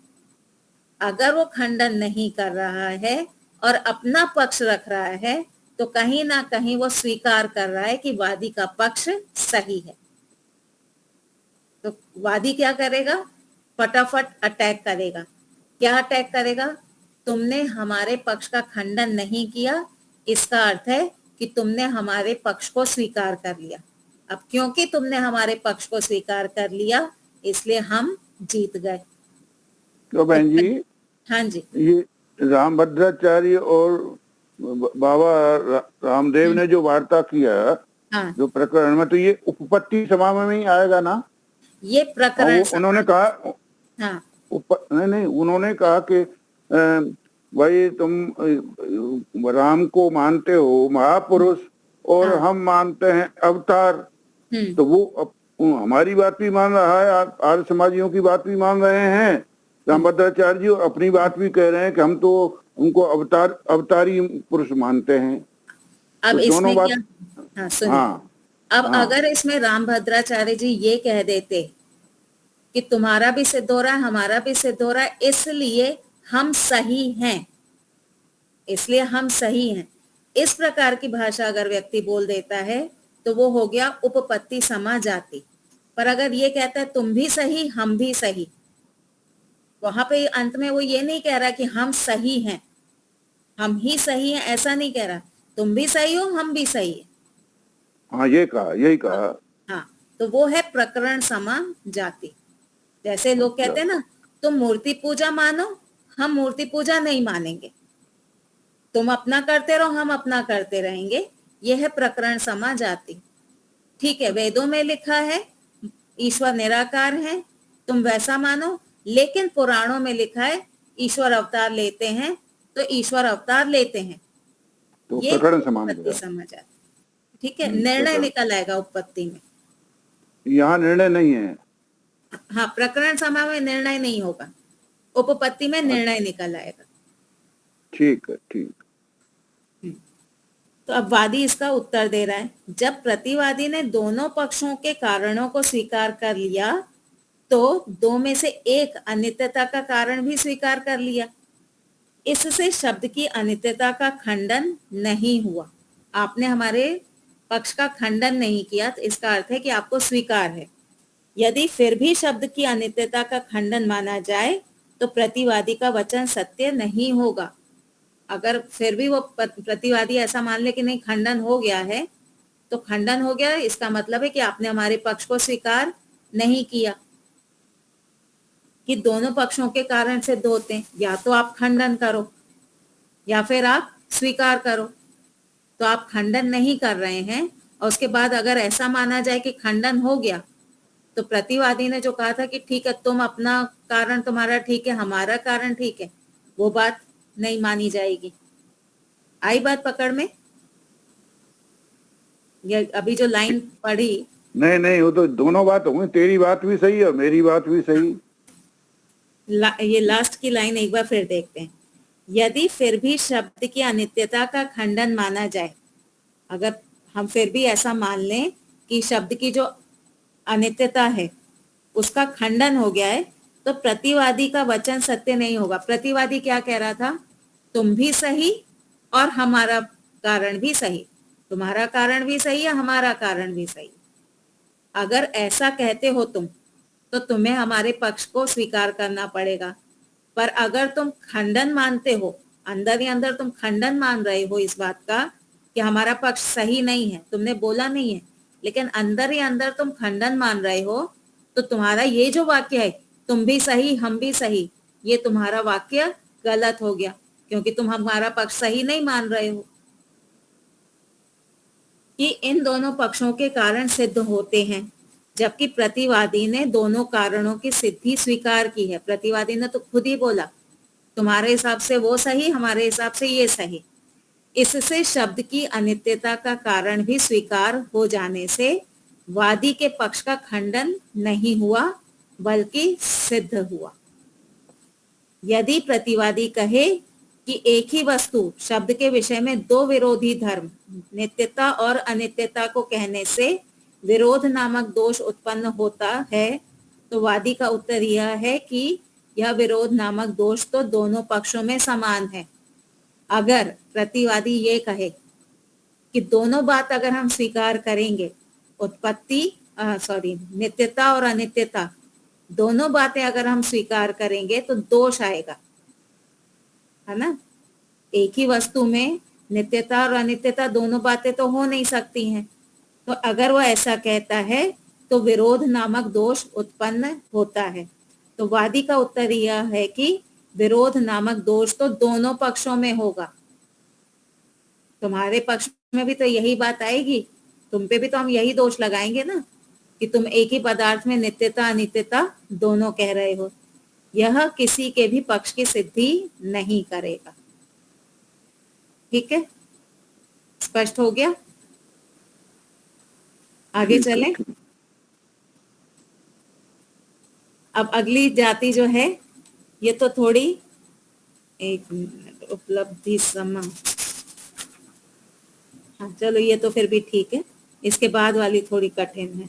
अगर वो खंडन नहीं कर रहा है और अपना पक्ष रख रहा है, तो कहीं ना कहीं वो स्वीकार कर रहा है कि वादी का पक्ष सही है। तो वादी क्या करेगा? फटाफट अटैक करेगा। क्या अटैक करेगा? तुमने हमारे पक्ष का खंडन नहीं किया, इसका अर्थ है कि तुमने हमारे पक्ष को स्वीकार कर लिया। अब क्योंकि तुमने हमारे पक्ष को स्वीकार कर लिया, इसलिए हम जीत गए। तो बहन जी, हाँ जी, ये रामभद्राचार्य और बाबा रामदेव ने जो वार्ता किया, हाँ, जो प्रकरण में, तो ये उपपत्ति समा में ही आएगा ना? ये प्रकरण उन्होंने कहा, हाँ, नहीं, उन्होंने कहा कि भाई तुम राम को मानते हो महापुरुष और हाँ, हम मानते हैं अवतार, तो वो हमारी बात भी मान रहा है, आर्य समाजियों की बात भी मान रहे हैं। रामभद्राचार्य जी अपनी बात भी कह रहे हैं कि हम तो उनको अवतारी पुरुष मानते हैं। अब तो इसमें बात, क्या, हाँ सुनिए, हाँ, अब हाँ, अगर इसमें रामभद्राचार्य जी ये कह देते कि तुम्हारा भी सिद्ध हो रहा है हमारा भी सिद्ध हो रहा है, इसलिए हम सही हैं, इसलिए हम सही हैं, इस प्रकार की भाषा अगर व्यक्ति बोल देता है तो वो हो गया उपपत्ति समा जाति। पर अगर ये कहता है तुम भी सही हम भी सही, वहां पे अंत में वो ये नहीं कह रहा कि हम सही हैं, हम ही सही हैं, ऐसा नहीं कह रहा, तुम भी सही हो हम भी सही है। हाँ, ये कहा, यही कहा। हाँ, तो वो है प्रकरण समा जाति। जैसे लोग कहते हैं ना, तुम मूर्ति पूजा मानो हम मूर्ति पूजा नहीं मानेंगे, तुम अपना करते रहो हम अपना करते रहेंगे, यह है प्रकरण समा जाति। ठीक है, वेदों में लिखा है ईश्वर निराकार है, तुम वैसा मानो, लेकिन पुराणों में लिखा है ईश्वर अवतार लेते हैं, तो ईश्वर अवतार लेते हैं, तो ये प्रकरण समा जाति। ठीक है, निर्णय निकल आएगा उपपत्ति में, यहाँ निर्णय नहीं है। हाँ, प्रकरण समा में निर्णय नहीं होगा, उपपत्ति में निर्णय निकल आएगा। ठीक है, ठीक। तो अब वादी इसका उत्तर दे रहा है, जब प्रतिवादी ने दोनों पक्षों के कारणों को स्वीकार कर लिया तो दो में से एक अनित्यता का कारण भी स्वीकार कर लिया। इससे शब्द की अनित्यता का खंडन नहीं हुआ। आपने हमारे पक्ष का खंडन नहीं किया, तो इसका अर्थ है कि आपको स्वीकार है। यदि फिर भी शब्द की अनित्यता का खंडन माना जाए तो प्रतिवादी का वचन सत्य नहीं होगा। अगर फिर भी वो प्रतिवादी ऐसा मान ले कि नहीं खंडन हो गया है, तो खंडन हो गया, इसका मतलब है कि आपने हमारे पक्ष को स्वीकार नहीं किया। कि दोनों पक्षों के कारण सिद्ध होते हैं, या तो आप खंडन करो या फिर आप स्वीकार करो। तो आप खंडन नहीं कर रहे हैं, और उसके बाद अगर ऐसा माना जाए कि खंडन हो गया, तो प्रतिवादी ने जो कहा था कि ठीक है, तुम अपना कारण तुम्हारा ठीक है, हमारा कारण ठीक है, वो बात नहीं मानी जाएगी। आई बात पकड़ में? ये अभी जो लाइन पढ़ी, नहीं नहीं, वो तो दोनों बात होंगी, तेरी बात भी सही और मेरी बात भी सही। ये लास्ट की लाइन एक बार फिर देखते हैं। यदि फिर भी शब्द की अनित्यता का खंडन माना जाए, अगर हम फिर भी ऐसा मान लें कि शब्द की जो अनित्यता है उसका खंडन हो गया है, तो प्रतिवादी का वचन सत्य नहीं होगा। प्रतिवादी क्या कह रहा था? तुम भी सही और हमारा कारण भी सही, तुम्हारा कारण भी सही है, हमारा कारण भी सही। अगर ऐसा कहते हो तुम, तो तुम्हें हमारे पक्ष को स्वीकार करना पड़ेगा। पर अगर तुम खंडन मानते हो, अंदर ही अंदर तुम खंडन मान रहे हो इस बात का कि हमारा पक्ष सही नहीं है, तुमने बोला नहीं है, लेकिन अंदर ही अंदर तुम खंडन मान रहे हो, तो तुम्हारा ये जो वाक्य है, तुम भी सही हम भी सही, ये तुम्हारा वाक्य गलत हो गया, क्योंकि तुम हमारा पक्ष सही नहीं मान रहे हो। कि इन दोनों पक्षों के कारण सिद्ध होते हैं, जबकि प्रतिवादी ने दोनों कारणों की सिद्धि स्वीकार की है। प्रतिवादी ने तो खुद ही बोला, तुम्हारे हिसाब से वो सही, हमारे हिसाब से ये सही। इससे शब्द की अनित्यता का कारण भी स्वीकार हो जाने से वादी के पक्ष का खंडन नहीं हुआ, बल्कि सिद्ध हुआ। यदि प्रतिवादी कहे कि एक ही वस्तु शब्द के विषय में दो विरोधी धर्म, नित्यता और अनित्यता को कहने से विरोध नामक दोष उत्पन्न होता है, तो वादी का उत्तर यह है कि यह विरोध नामक दोष तो दोनों पक्षों में समान है। अगर प्रतिवादी ये कहे कि दोनों बात अगर हम स्वीकार करेंगे, नित्यता और अनित्यता दोनों बातें अगर हम स्वीकार करेंगे तो दोष आएगा, है ना। एक ही वस्तु में नित्यता और अनित्यता दोनों बातें तो हो नहीं सकती हैं। तो अगर वो ऐसा कहता है तो विरोध नामक दोष उत्पन्न होता है। तो वादी का उत्तर यह है कि विरोध नामक दोष तो दोनों पक्षों में होगा। तुम्हारे पक्ष में भी तो यही बात आएगी, तुम पे भी तो हम यही दोष लगाएंगे ना कि तुम एक ही पदार्थ में नित्यता अनित्यता दोनों कह रहे हो। यह किसी के भी पक्ष की सिद्धि नहीं करेगा। ठीक है, स्पष्ट हो गया? आगे चलें। अब अगली जाति जो है, ये तो थोड़ी, एक मिनट, उपलब्धि समा, हाँ चलो ये तो फिर भी ठीक है, इसके बाद वाली थोड़ी कठिन है।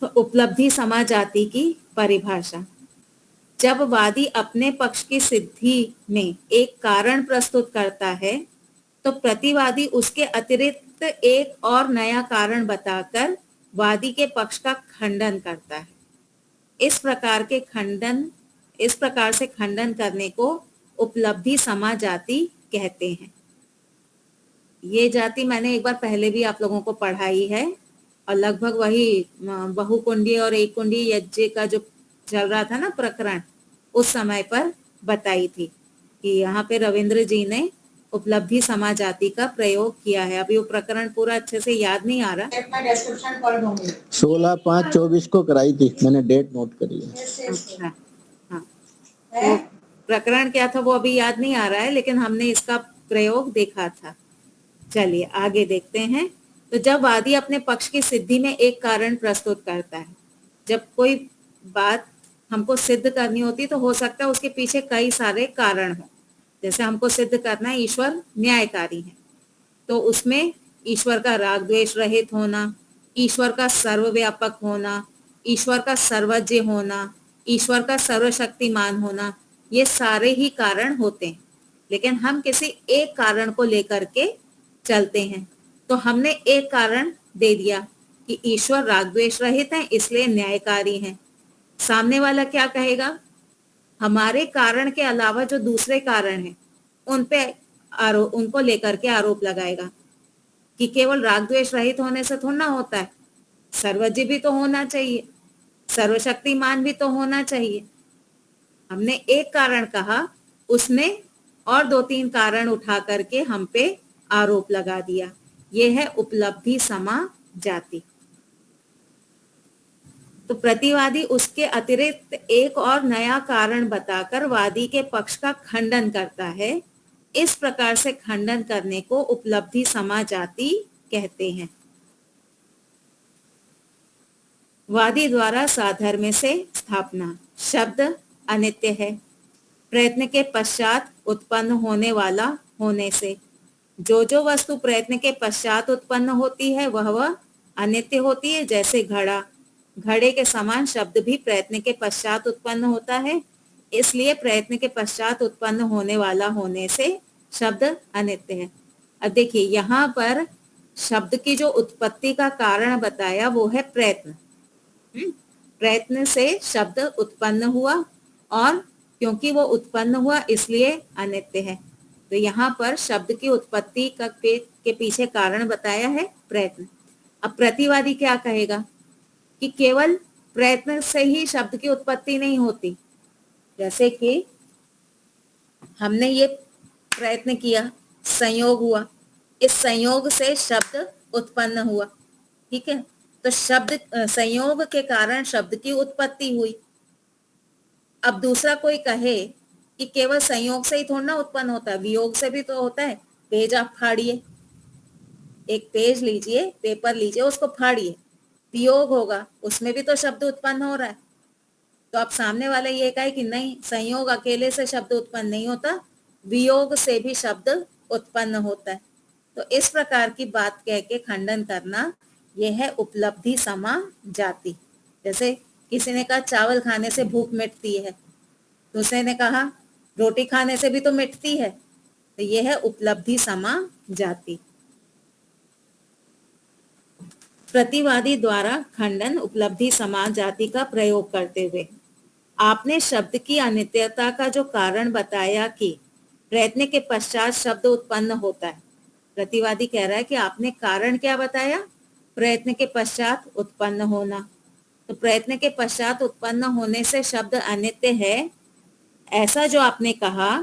तो उपलब्धि समा जाति की परिभाषा। जब वादी अपने पक्ष की सिद्धि में एक कारण प्रस्तुत करता है, तो प्रतिवादी उसके अतिरिक्त एक और नया कारण बताकर वादी के पक्ष का खंडन करता है। इस प्रकार से खंडन करने को उपलब्धि समा जाति कहते हैं। ये जाति मैंने एक बार पहले भी आप लोगों को पढ़ाई है, और लगभग वही बहुकुंडी और एक कुंडी यज्ञ का जो चल रहा था ना प्रकरण, उस समय पर बताई थी कि यहाँ पे रविंद्र जी ने उपलब्धि समा जाति का प्रयोग किया है। अभी वो प्रकरण पूरा अच्छे से याद नहीं आ रहा। 16/5/24 को कराई थी, मैंने डेट नोट करी है। अच्छा, हाँ, तो प्रकरण क्या था वो अभी याद नहीं आ रहा है, लेकिन हमने इसका प्रयोग देखा था। चलिए आगे देखते हैं। तो जब वादी अपने पक्ष की सिद्धि में एक कारण प्रस्तुत करता है, जब कोई बात हमको सिद्ध करनी होती तो हो सकता है उसके पीछे कई सारे कारण हो। जैसे हमको सिद्ध करना है ईश्वर न्यायकारी है, तो उसमें ईश्वर का राग द्वेष रहित होना, ईश्वर का सर्वव्यापक होना, ईश्वर का सर्वज्ञ होना, ईश्वर का सर्वशक्तिमान होना, ये सारे ही कारण होते हैं। लेकिन हम किसी एक कारण को लेकर के चलते हैं। तो हमने एक कारण दे दिया कि ईश्वर राग द्वेष रहित है, इसलिए न्यायकारी हैं। सामने वाला क्या कहेगा? हमारे कारण के अलावा जो दूसरे कारण हैं उनको लेकर के आरोप लगाएगा कि केवल राग द्वेष रहित होने से थोड़ा ना होता है, सर्वज्ञ भी तो होना चाहिए, सर्वशक्तिमान भी तो होना चाहिए। हमने एक कारण कहा, उसने और 2-3 कारण उठा करके हम पे आरोप लगा दिया। ये है उपलब्धि समा जाति। तो प्रतिवादी उसके अतिरिक्त एक और नया कारण बताकर वादी के पक्ष का खंडन करता है। इस प्रकार से खंडन करने को उपलब्धि समा जाति कहते हैं। वादी द्वारा साधर्म्य से स्थापना। शब्द अनित्य है, प्रयत्न के पश्चात उत्पन्न होने वाला होने से। जो जो वस्तु प्रयत्न के पश्चात उत्पन्न होती है वह अनित्य होती है। जैसे घड़ा, घड़े के समान शब्द भी प्रयत्न के पश्चात उत्पन्न होता है, इसलिए प्रयत्न के पश्चात उत्पन्न होने वाला होने से शब्द अनित्य है। अब देखिए यहाँ पर शब्द की जो उत्पत्ति का कारण बताया वो है प्रयत्न। प्रयत्न से शब्द उत्पन्न हुआ और क्योंकि वो उत्पन्न हुआ इसलिए अनित्य है। तो यहाँ पर शब्द की उत्पत्ति के पीछे कारण बताया है प्रयत्न। अब प्रतिवादी क्या कहेगा कि केवल प्रयत्न से ही शब्द की उत्पत्ति नहीं होती। जैसे कि हमने ये प्रयत्न किया, संयोग हुआ, इस संयोग से शब्द उत्पन्न हुआ, ठीक है। तो शब्द संयोग के कारण शब्द की उत्पत्ति हुई। अब दूसरा कोई कहे कि केवल संयोग से ही थोड़ा ना उत्पन्न होता है, वियोग से भी तो होता है। पेज आप फाड़िए, एक पेज लीजिए, पेपर लीजिए, उसको फाड़िए, वियोग होगा, उसमें भी तो शब्द उत्पन्न हो रहा है। तो आप सामने वाला ये कहे कि नहीं, संयोग अकेले से शब्द उत्पन्न नहीं होता, वियोग से भी शब्द उत्पन्न होता है। तो इस प्रकार की बात कह के खंडन करना, यह है उपलब्धि समा जाति। जैसे किसी ने कहा चावल खाने से भूख मिटती है, दूसरे ने कहा रोटी खाने से भी तो मिटती है। तो यह है उपलब्धि समा जाति। प्रतिवादी द्वारा खंडन उपलब्धि समा जाति का प्रयोग करते हुए आपने शब्द की अनित्यता का जो कारण बताया कि प्रयत्न के पश्चात शब्द उत्पन्न होता है। प्रतिवादी कह रहा है कि आपने कारण क्या बताया, प्रयत्न के पश्चात उत्पन्न होना। तो प्रयत्न के पश्चात उत्पन्न होने से शब्द अनित्य है, ऐसा जो आपने कहा,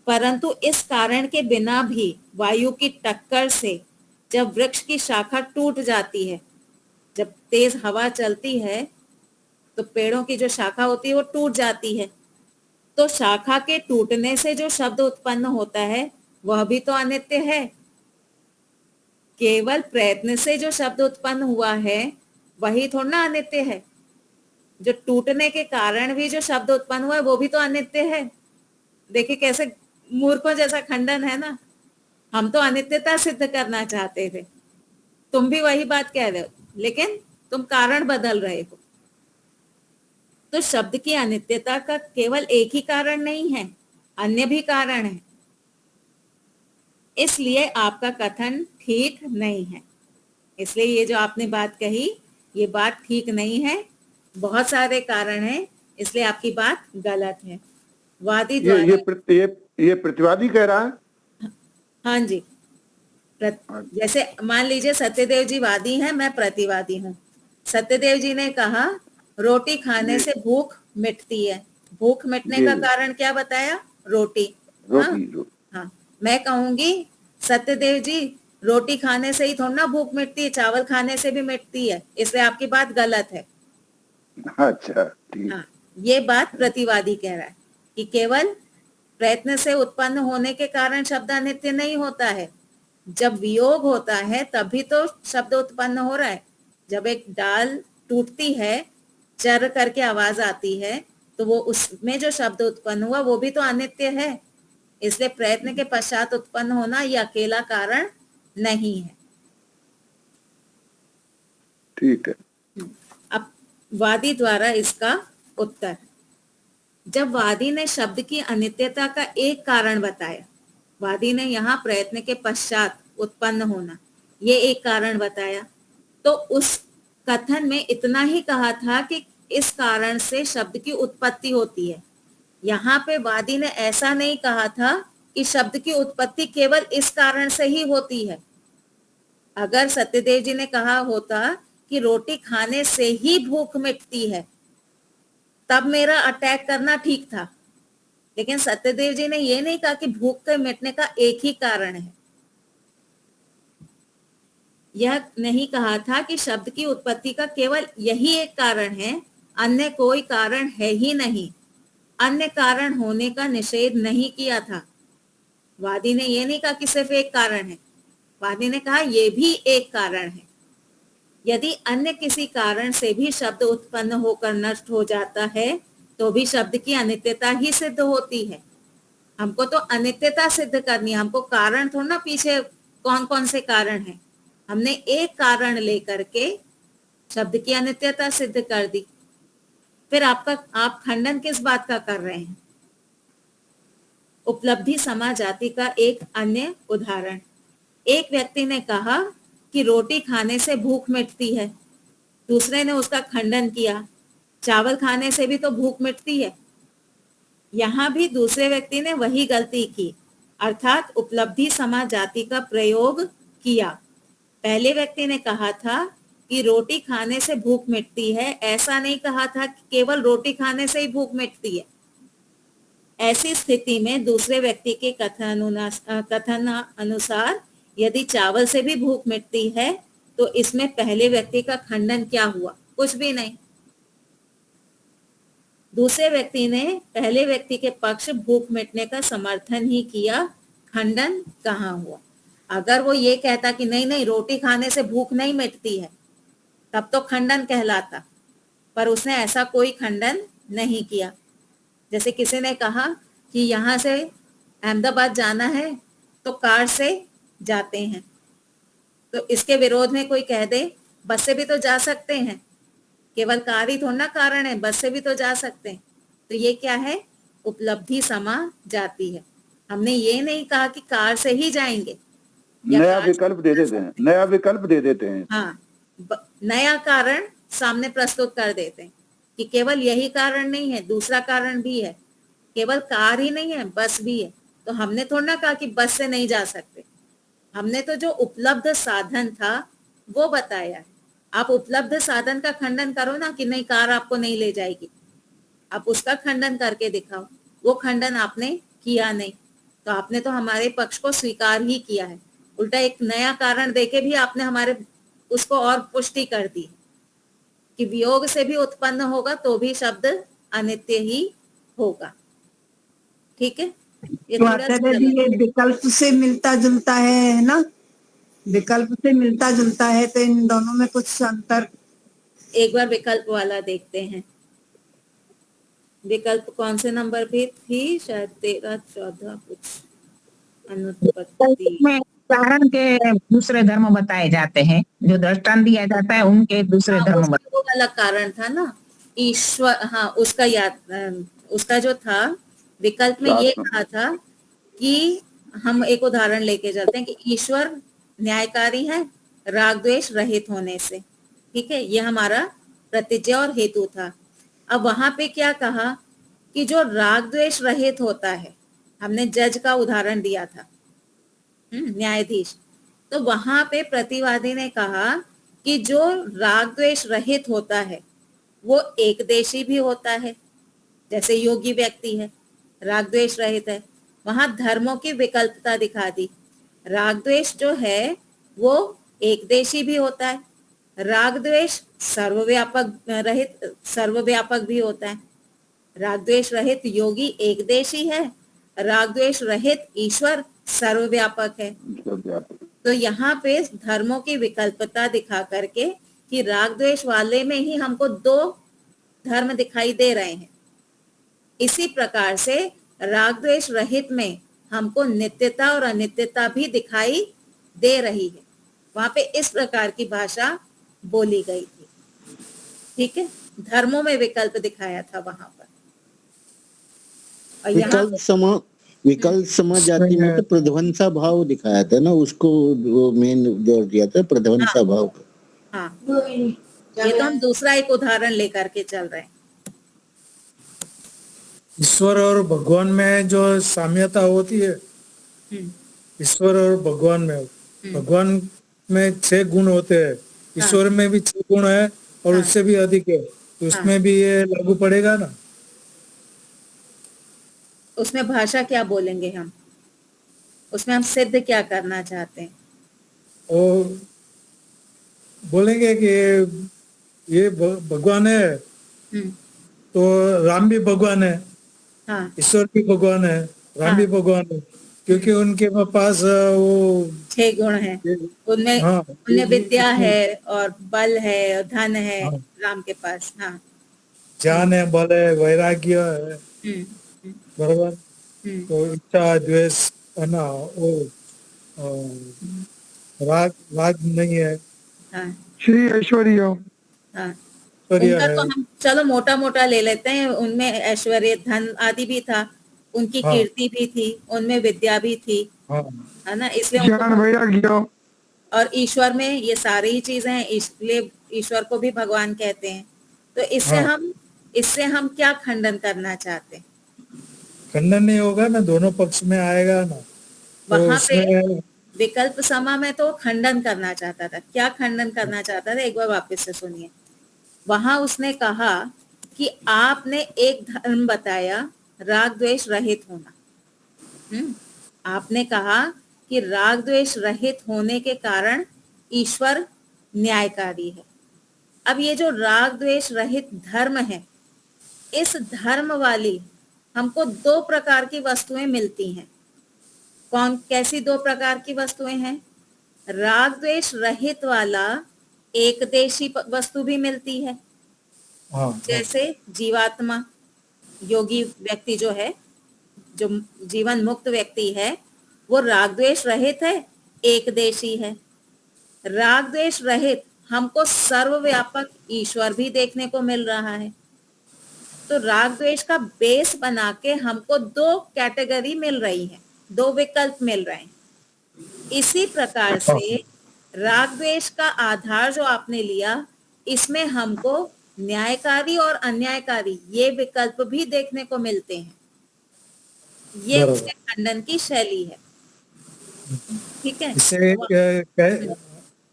परंतु इस कारण के बिना भी वायु की टक्कर से जब वृक्ष की शाखा टूट जाती है, जब तेज हवा चलती है तो पेड़ों की जो शाखा होती है वो टूट जाती है, तो शाखा के टूटने से जो शब्द उत्पन्न होता है वह भी तो अनित्य है। केवल प्रयत्न से जो शब्द उत्पन्न हुआ है वही थोड़ा ना अनित्य है, जो टूटने के कारण भी जो शब्द उत्पन्न हुआ है वो भी तो अनित्य है। देखिए कैसे मूर्खों जैसा खंडन है ना। हम तो अनित्यता सिद्ध करना चाहते थे, तुम भी वही बात कह रहे हो, लेकिन तुम कारण बदल रहे हो। तो शब्द की अनित्यता का केवल एक ही कारण नहीं है, अन्य भी कारण है, इसलिए आपका कथन ठीक नहीं है। इसलिए ये जो आपने बात कही ये बात ठीक नहीं है, बहुत सारे कारण हैं, इसलिए आपकी बात गलत है। वादी द्वारा ये प्रतिवादी कह रहा है। हाँ जी, जैसे मान लीजिए सत्यदेव जी वादी हैं, मैं प्रतिवादी हूँ। सत्यदेव जी ने कहा रोटी खाने से भूख मिटती है, भूख मिटने का कारण क्या बताया, रोटी। हाँ, मैं कहूंगी सत्यदेव जी रोटी खाने से ही थोड़ा ना भूख मिटती है, चावल खाने से भी मिटती है, इसलिए आपकी बात गलत है। अच्छा ठीक। हाँ, ये बात प्रतिवादी कह रहा है कि केवल प्रयत्न से उत्पन्न होने के कारण शब्द अनित्य नहीं होता है, जब वियोग होता है तभी तो शब्द उत्पन्न हो रहा है। जब एक डाल टूटती है, चर करके आवाज आती है, तो वो उसमें जो शब्द उत्पन्न हुआ वो भी तो अनित्य है। इसलिए प्रयत्न के पश्चात उत्पन्न होना यह अकेला कारण नहीं है। ठीक है। अब वादी द्वारा इसका उत्तर। जब वादी ने शब्द की अनित्यता का एक कारण बताया, वादी ने यहाँ प्रयत्न के पश्चात उत्पन्न होना ये एक कारण बताया, तो उस कथन में इतना ही कहा था कि इस कारण से शब्द की उत्पत्ति होती है। यहाँ पे वादी ने ऐसा नहीं कहा था कि शब्द की उत्पत्ति केवल इस कारण से ही होती है। अगर सत्यदेव जी ने कहा होता कि रोटी खाने से ही भूख मिटती है, तब मेरा अटैक करना ठीक था, लेकिन सत्यदेव जी ने ये नहीं कहा कि भूख के मिटने का एक ही कारण है। यह नहीं कहा था कि शब्द की उत्पत्ति का केवल यही एक कारण है, अन्य कोई कारण है ही नहीं। अन्य कारण होने का निषेध नहीं किया था। वादी ने यह नहीं कहा कि सिर्फ एक कारण है, वादी ने कहा यह भी एक कारण है। यदि अन्य किसी कारण से भी शब्द उत्पन्न होकर नष्ट हो जाता है तो भी शब्द की अनित्यता ही सिद्ध होती है। हमको तो अनित्यता सिद्ध करनी है, हमको कारण थोड़ा ना पीछे कौन कौन से कारण हैं। हमने एक कारण लेकर के शब्द की अनित्यता सिद्ध कर दी। फिर आप खंडन किस बात का कर रहे हैं? उपलब्धि समा जाति का एक अन्य उदाहरण। एक व्यक्ति ने कहा कि रोटी खाने से भूख मिटती है, दूसरे ने उसका खंडन किया, चावल खाने से भी तो भूख मिटती है। यहां भी दूसरे व्यक्ति ने वही गलती की, अर्थात उपलब्धि समा जाति का प्रयोग किया। पहले व्यक्ति ने कहा था कि रोटी खाने से भूख मिटती है, ऐसा नहीं कहा था कि केवल रोटी खाने से ही भूख मिटती है। ऐसी स्थिति में दूसरे व्यक्ति के कथन अनुसार यदि चावल से भी भूख मिटती है तो इसमें पहले व्यक्ति का खंडन क्या हुआ? कुछ भी नहीं। दूसरे व्यक्ति ने पहले व्यक्ति के पक्ष भूख मिटने का समर्थन ही किया, खंडन कहाँ हुआ? अगर वो ये कहता कि नहीं नहीं रोटी खाने से भूख नहीं मिटती है, तब तो खंडन कहलाता, पर उसने ऐसा कोई खंडन नहीं किया। जैसे किसी ने कहा कि यहाँ से अहमदाबाद जाना है तो कार से जाते हैं, तो इसके विरोध में कोई कह दे बस से भी तो जा सकते हैं, केवल कार ही थोड़ा ना कारण है, बस से भी तो जा सकते हैं। तो ये क्या है? उपलब्धि समा जाती है। हमने ये नहीं कहा कि कार से ही जाएंगे, नया विकल्प दे देते हैं, नया विकल्प दे देते हैं। हाँ, नया कारण सामने प्रस्तुत कर देते हैं कि केवल यही कारण नहीं है, दूसरा कारण भी है, केवल कार ही नहीं है, बस भी है। तो हमने थोड़ा ना कहा कि बस से नहीं जा सकते, हमने तो जो उपलब्ध साधन था वो बताया है। आप उपलब्ध साधन का खंडन करो ना कि नहीं कार आपको नहीं ले जाएगी, आप उसका खंडन करके दिखाओ। वो खंडन आपने किया नहीं, तो आपने तो हमारे पक्ष को स्वीकार ही किया है। उल्टा एक नया कारण देके भी आपने हमारे उसको और पुष्टि कर दी कि वियोग से भी उत्पन्न होगा तो भी शब्द अनित्य ही होगा। ठीक है, ये तो थोड़ा आचार्य जी ये विकल्प से मिलता जुलता है ना, विकल्प से मिलता जुलता है, तो इन दोनों में कुछ अंतर। एक बार विकल्प वाला देखते हैं। विकल्प कौन से नंबर पे थी? शायद 13 14 कुछ। अनुत्पत्ति में कारण के दूसरे धर्म बताए जाते हैं, जो दृष्टांत दिया जाता है उनके दूसरे धर्म बताए। वो वाला कारण था ना ईश्वर। हाँ, उसका याद, उसका जो था विकल्प में ये कहा था कि हम एक उदाहरण लेके चलते हैं कि ईश्वर न्यायकारी है राग द्वेष रहित होने से। ठीक है, ये हमारा प्रतिज्ञा और हेतु था। अब वहां पे क्या कहा कि जो राग द्वेष रहित होता है, हमने जज का उदाहरण दिया था, न्यायाधीश। तो वहां पे प्रतिवादी ने कहा कि जो राग द्वेष रहित होता है वो एकदेशी भी होता है, जैसे योगी व्यक्ति है, राग द्वेष रहित है। वहां धर्मों की विकल्पता दिखा दी। राग द्वेष जो है वो एकदेशी भी होता है, राग द्वेष सर्वव्यापक भी होता है। राग द्वेष रहित योगी एकदेशी है, राग द्वेष रहित ईश्वर सर्वव्यापक है। तो यहाँ पे धर्मों की विकल्पता दिखा करके कि राग द्वेष वाले में ही हमको दो धर्म दिखाई दे रहे हैं, इसी प्रकार से राग द्वेष रहित में हमको नित्यता और अनित्यता भी दिखाई दे रही है। वहां पे इस प्रकार की भाषा बोली गई थी। ठीक है, धर्मों में विकल्प दिखाया था वहां पर। और विकल्प समा जाति में तो प्रध्वंसा भाव दिखाया था ना, उसको मेन जोर दिया था प्रध्वंसा भाव। हाँ, ये तो हम दूसरा एक उदाहरण लेकर के चल रहे हैं। ईश्वर और भगवान में जो साम्यता होती है, ईश्वर और भगवान में, भगवान में 6 गुण होते हैं, ईश्वर में भी 6 गुण है और उससे भी अधिक है, तो उसमें भी ये लागू पड़ेगा ना। उसमें भाषा क्या बोलेंगे हम, उसमें हम सिद्ध क्या करना चाहते हैं? और बोलेंगे कि ये भगवान है, हम्म, तो राम भी भगवान है, हाँ ईश्वर भी भगवान है, राम भी हाँ भगवान है, क्योंकि उनके पास वो 6 गुण है। उनमें हाँ उनमें विद्या इतनी है और बल है और धन है हाँ राम के पास। हाँ। हम्म ज्ञान है, बल है, वैराग्य है, हम्म हम्म बराबर। हम्म, तो इच्छा द्वेष है ना, वो अ, राग राग नहीं है, हाँ श्री ऐश्वर्य। हाँ। ऐश्वर्य उनका है। तो हम चलो मोटा मोटा ले लेते हैं, उनमें ऐश्वर्य धन आदि भी था, उनकी हाँ कीर्ति भी थी, उनमें विद्या भी थी, हाँ है ना, इसलिए उनको ज्ञान वैराग्य। और ईश्वर में ये सारी ही चीजें हैं, इसलिए ईश्वर को भी भगवान कहते हैं। तो हाँ, इससे हम क्या खंडन करना चाहते हैं? खंडन नहीं होगा ना, दोनों पक्ष में आएगा ना, तो वहां पे उसमें विकल्प समा में तो खंडन करना चाहता था। क्या खंडन करना चाहता था, एक बार वापस से सुनिए। वहां उसने कहा कि आपने एक धर्म बताया, राग द्वेष रहित होना। आपने कहा कि राग द्वेष रहित होने के कारण ईश्वर न्यायकारी है। अब ये जो राग द्वेष रहित धर्म है, इस धर्म वाली हमको 2 प्रकार की वस्तुएं मिलती हैं। कौन कैसी 2 प्रकार की वस्तुएं हैं? राग द्वेष रहित वाला एकदेशी वस्तु भी मिलती है, हाँ हाँ जैसे जीवात्मा, योगी व्यक्ति जो है, जो जीवन मुक्त व्यक्ति है, वो राग द्वेष रहित है, एकदेशी है। राग द्वेष रहित हमको सर्वव्यापक ईश्वर भी देखने को मिल रहा है। तो राग द्वेष का बेस बना के हमको 2 कैटेगरी मिल रही है, 2 विकल्प मिल रहे हैं। इसी प्रकार हाँ, से राग द्वेष का आधार जो आपने लिया, इसमें हमको न्यायकारी और अन्यायकारी ये विकल्प भी देखने को मिलते हैं। ये बराबर। उसके खंडन की शैली है। ठीक है। इसे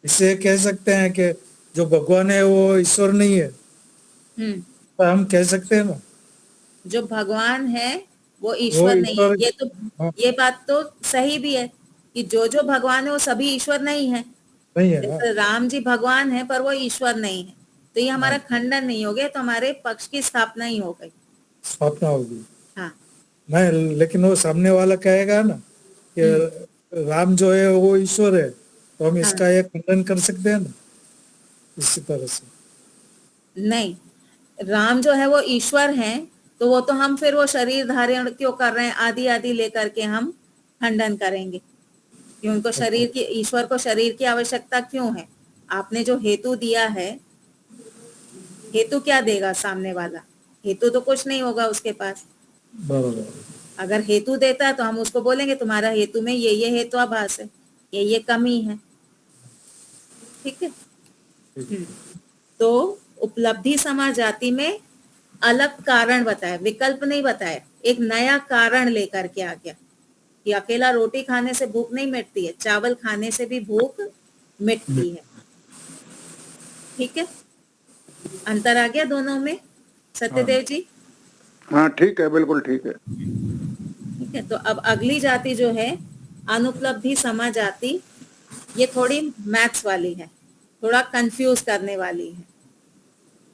इसे कह सकते हैं कि जो भगवान है वो ईश्वर नहीं है, हम्म तो हम कह सकते हैं ना, जो भगवान है वो वो ईश्वर नहीं है, ईश्वर। ये तो हाँ, ये बात तो सही भी है कि जो भगवान है वो सभी ईश्वर नहीं है। नहीं है। हाँ, जैसे राम जी भगवान है पर वो ईश्वर नहीं है, तो ये हाँ, हमारा खंडन नहीं हो गया, तो हमारे पक्ष की स्थापना ही हो गई। स्थापना होगी। हाँ। नहीं, लेकिन वो सामने वाला कहेगा ना हम्म कि राम जो है वो ईश्वर है, तो हम हाँ। इसका ये खंडन कर सकते हैं ना, इसी तरह से। नहीं, राम जो है वो ईश्वर हैं, तो वो तो हम फिर वो शरीर धारण क्यों कर रहे हैं आदि आदि लेकर के हम खंडन करेंगे कि उनको शरीर की, ईश्वर को शरीर की आवश्यकता क्यों है? आपने जो हेतु दिया है, हेतु क्या देगा सामने वाला? हेतु तो कुछ नहीं होगा उसके पास। बराबर। अगर हेतु देता है तो हम उसको बोलेंगे तुम्हारा हेतु में ये हेतुआभास है, ये कमी है। ठीक है। हम्म। तो उपलब्धि समा जाति में अलग कारण बताया, विकल्प नहीं बताया, एक नया कारण लेकर के आ गया कि अकेला रोटी खाने से भूख नहीं मिटती है, चावल खाने से भी भूख मिटती है। ठीक है, अंतर आ गया दोनों में सत्यदेव जी? हाँ ठीक है, बिल्कुल ठीक है। ठीक है। तो अब अगली जाति जो है अनुपलब्धि समा जाति, ये थोड़ी मैथ्स वाली है, थोड़ा कंफ्यूज करने वाली है,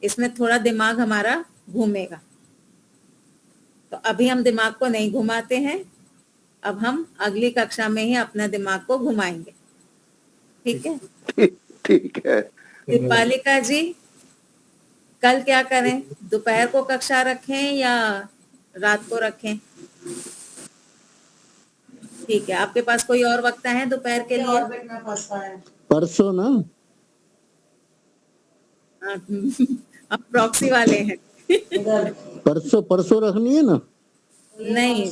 इसमें थोड़ा दिमाग हमारा घूमेगा। तो अभी हम दिमाग को नहीं घुमाते हैं, अब हम अगली कक्षा में ही अपना दिमाग को घुमाएंगे। ठीक है। ठीक ठीक है। दीपालिका जी, कल क्या करें, दोपहर को कक्षा रखें या रात को रखें? ठीक है, आपके पास कोई और वक्त है दोपहर के लिए? परसों ना, हाँ, आप प्रॉक्सी वाले हैं। परसों परसों रखनी है ना। नहीं,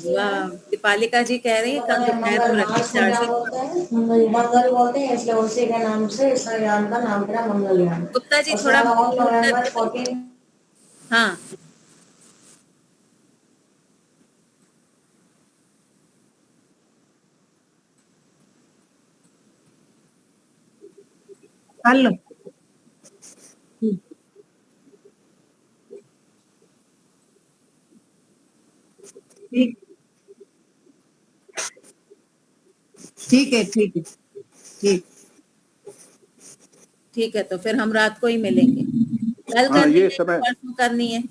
दीपालिका जी कह रही है कल दोपहर को रखें 4 से 5। मंगल बोलते हैं इसलिए उसी के नाम से इस यान का नाम पड़ा मंगलयान। गुप्ता जी और थोड़ा 7 म्यूट नवंबर करके बोलिए। 14। हाँ, कल ठीक ठीक है, ठीक है, ठीक। ठीक है, तो फिर हम रात को ही मिलेंगे। कल हाँ, करनी ये है या समय परसों करनी है?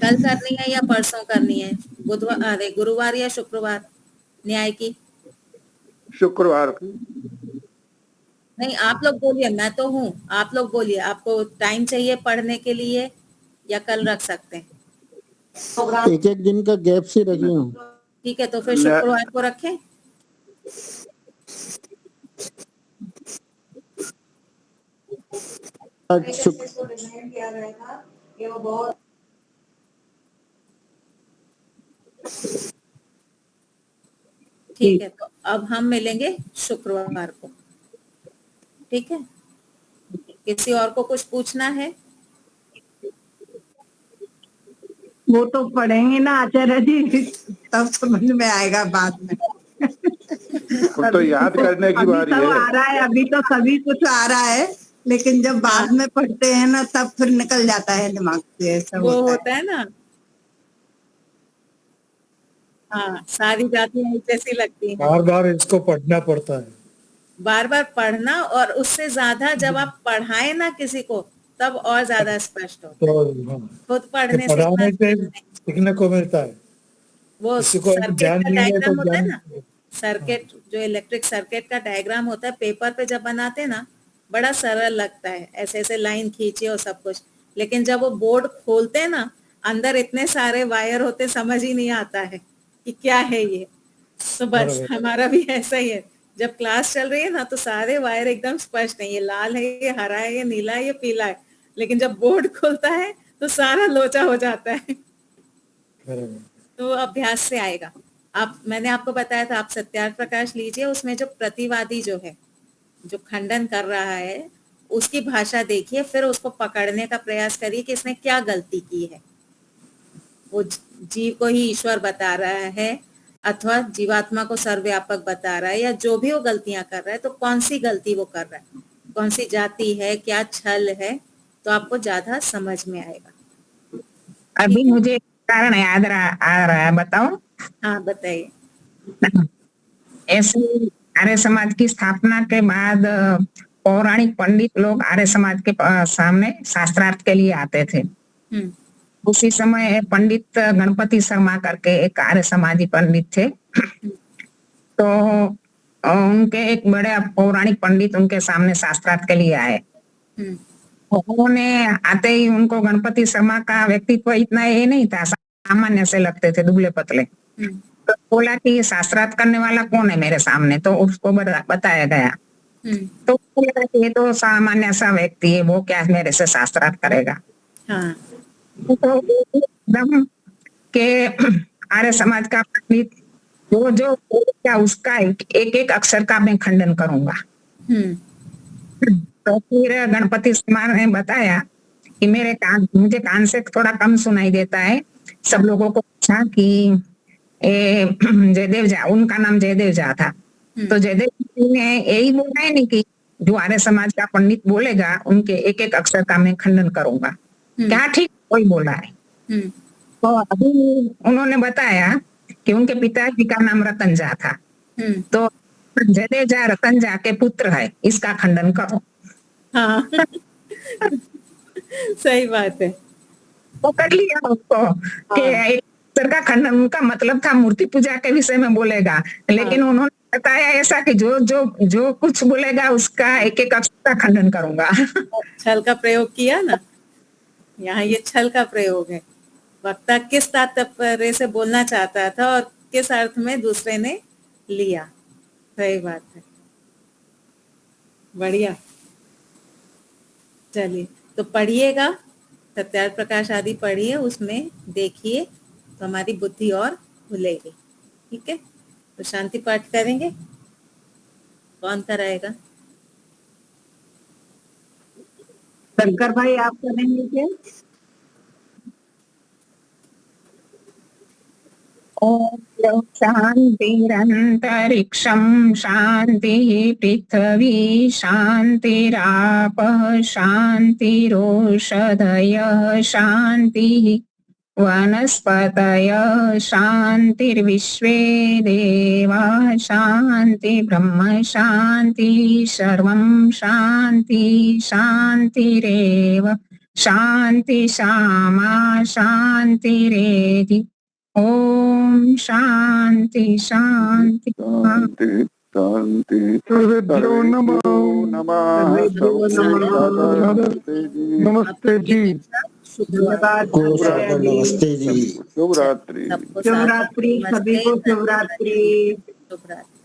कल करनी है या परसों करनी है? बुधवार, अरे गुरुवार या शुक्रवार न्याय की? शुक्रवार को। नहीं, आप लोग बोलिए, मैं तो हूँ, आप लोग बोलिए, आपको टाइम चाहिए पढ़ने के लिए या कल रख सकते हैं? एक एक दिन का गैप से रखिए। ठीक है, तो फिर न- शुक्रवार को रखें। आज कैसे इसको डिजाइन किया गया था कि वो बहुत ठीक है, तो अब हम मिलेंगे शुक्रवार को। ठीक है, किसी और को कुछ पूछना है? वो तो पढ़ेंगे ना आचार्य जी, तब समझ में आएगा बाद में। अब तो याद करने की अभी बारी तो है। आ रहा है, अभी तो सभी कुछ आ रहा है, लेकिन जब बाद में पढ़ते हैं ना तब फिर निकल जाता है दिमाग से, ऐसा वो होता है। होता है ना, हाँ, सारी जातियां एक जैसी लगती हैं। बार बार इसको पढ़ना पड़ता है। बार बार पढ़ना, और उससे ज्यादा जब आप पढ़ाए ना किसी को, तब और ज्यादा स्पष्ट होता है। तो हाँ, खुद पढ़ने से इतना पढ़ाने से स्पष्ट नहीं। सीखने को मिलता है। वो किसी को सर्किट ज्ञान का मिले तो डायग्राम होता है ज्ञान। ना, सर्किट जो इलेक्ट्रिक सर्किट का डायग्राम होता है, पेपर पे जब बनाते हैं ना, बड़ा सरल लगता है, ऐसे ऐसे लाइन खींचिए और सब कुछ। लेकिन जब वो बोर्ड खोलते हैं ना, अंदर इतने सारे वायर होते, समझ ही नहीं आता है कि क्या है ये। तो बस बराबर। हमारा भी ऐसा ही है, जब क्लास चल रही है ना, तो सारे वायर एकदम स्पष्ट है, ये लाल है, ये हरा है, ये नीला है, ये पीला है। लेकिन जब बोर्ड खुलता है तो सारा लोचा हो जाता है। बराबर। तो अभ्यास से आएगा। आप, मैंने आपको बताया था, आप सत्यार्थ प्रकाश लीजिए, उसमें जो प्रतिवादी जो है, जो खंडन कर रहा है, उसकी भाषा देखिए, फिर उसको पकड़ने का प्रयास करिए कि इसने क्या गलती की है। वो जीव को ही ईश्वर बता रहा है, अथवा जीवात्मा को सर्वव्यापक बता रहा है, या जो भी वो गलतियां कर रहा है, तो कौन सी गलती वो कर रहा है, कौन सी जाति है, क्या छल है, तो आपको ज्यादा समझ में आएगा। अभी ठीक है? मुझे एक कारण आ रहा है, बताओ। हाँ, बताइए। ऐसे आर्य समाज की स्थापना के बाद पौराणिक पंडित लोग आर्य समाज के सामने शास्त्रार्थ के लिए आते थे। उसी समय पंडित गणपति शर्मा करके एक आर्य समाजी पंडित थे। तो उनके एक बड़े पौराणिक पंडित उनके सामने शास्त्रार्थ के लिए आए। उन्होंने आते ही उनको गणपति शर्मा का व्यक्तित्व इतना ये नहीं था, सामान्य से लगते थे, दुबले पतले। तो बोला कि शास्त्रार्थ करने वाला कौन है मेरे सामने, तो उसको बताया गया। तो बोला कि ये तो सामान्य सा व्यक्ति है, वो क्या मेरे से शास्त्रार्थ करेगा। हाँ। तो एकदम के आर्य समाज का पंडित जो जो क्या उसका एक एक अक्षर का मैं खंडन करूंगा। तो फिर गणपति शर्मा ने बताया कि मुझे कान से थोड़ा कम सुनाई देता है। सब लोगों को पूछा कि जयदेव झा, उनका नाम जयदेव झा था। तो जयदेव जी ने यही बोला है नहीं कि जो आर्य समाज का पंडित बोलेगा उनके एक एक अक्षर का मैं खंडन करूंगा। क्या ठीक वही बोला है। तो अभी उन्होंने बताया कि उनके पिताजी का नाम रतन झा था। तो जयदेव झा रतन झा के पुत्र है, इसका खंडन करो। हाँ। सही बात है। तो कर लिया उसको कि एक अक्षर का खंडन, उनका मतलब था मूर्ति पूजा के विषय में बोलेगा, लेकिन उन्होंने बताया ऐसा कि जो कुछ बोलेगा उसका एक एक अक्षर का खंडन करूंगा। छल का प्रयोग किया ना, यहाँ ये छल का प्रयोग है। वक्ता किस तात्पर्य से बोलना चाहता था और किस अर्थ में दूसरे ने लिया। सही बात है, बढ़िया। चलिए, तो पढ़िएगा, सत्यार्थ प्रकाश आदि पढ़िए, उसमें देखिए, तो हमारी बुद्धि और खुलेगी। ठीक है, तो शांति पाठ करेंगे। कौन कराएगा? शंकर भाई, आप करेंगे क्या? ओम शांतिरंतरिक्षं शांतिः पृथ्वी शांतिरापः शांतिरोषधयः शांतिः वनस्पतय शान्तिर्विश्वे देवा शान्ति ब्रह्म शान्ति सर्वं शान्ति शान्तिरेव शान्ति सामा शान्तिरेधि ओम शांति शांति शांति शांति सर्वेभ्यो नमः नमस्ते जी नमस्ते जी शुभ रात्रि शुभ रात्रि सभी को शुभ रात्रि। शुभ रात्रि।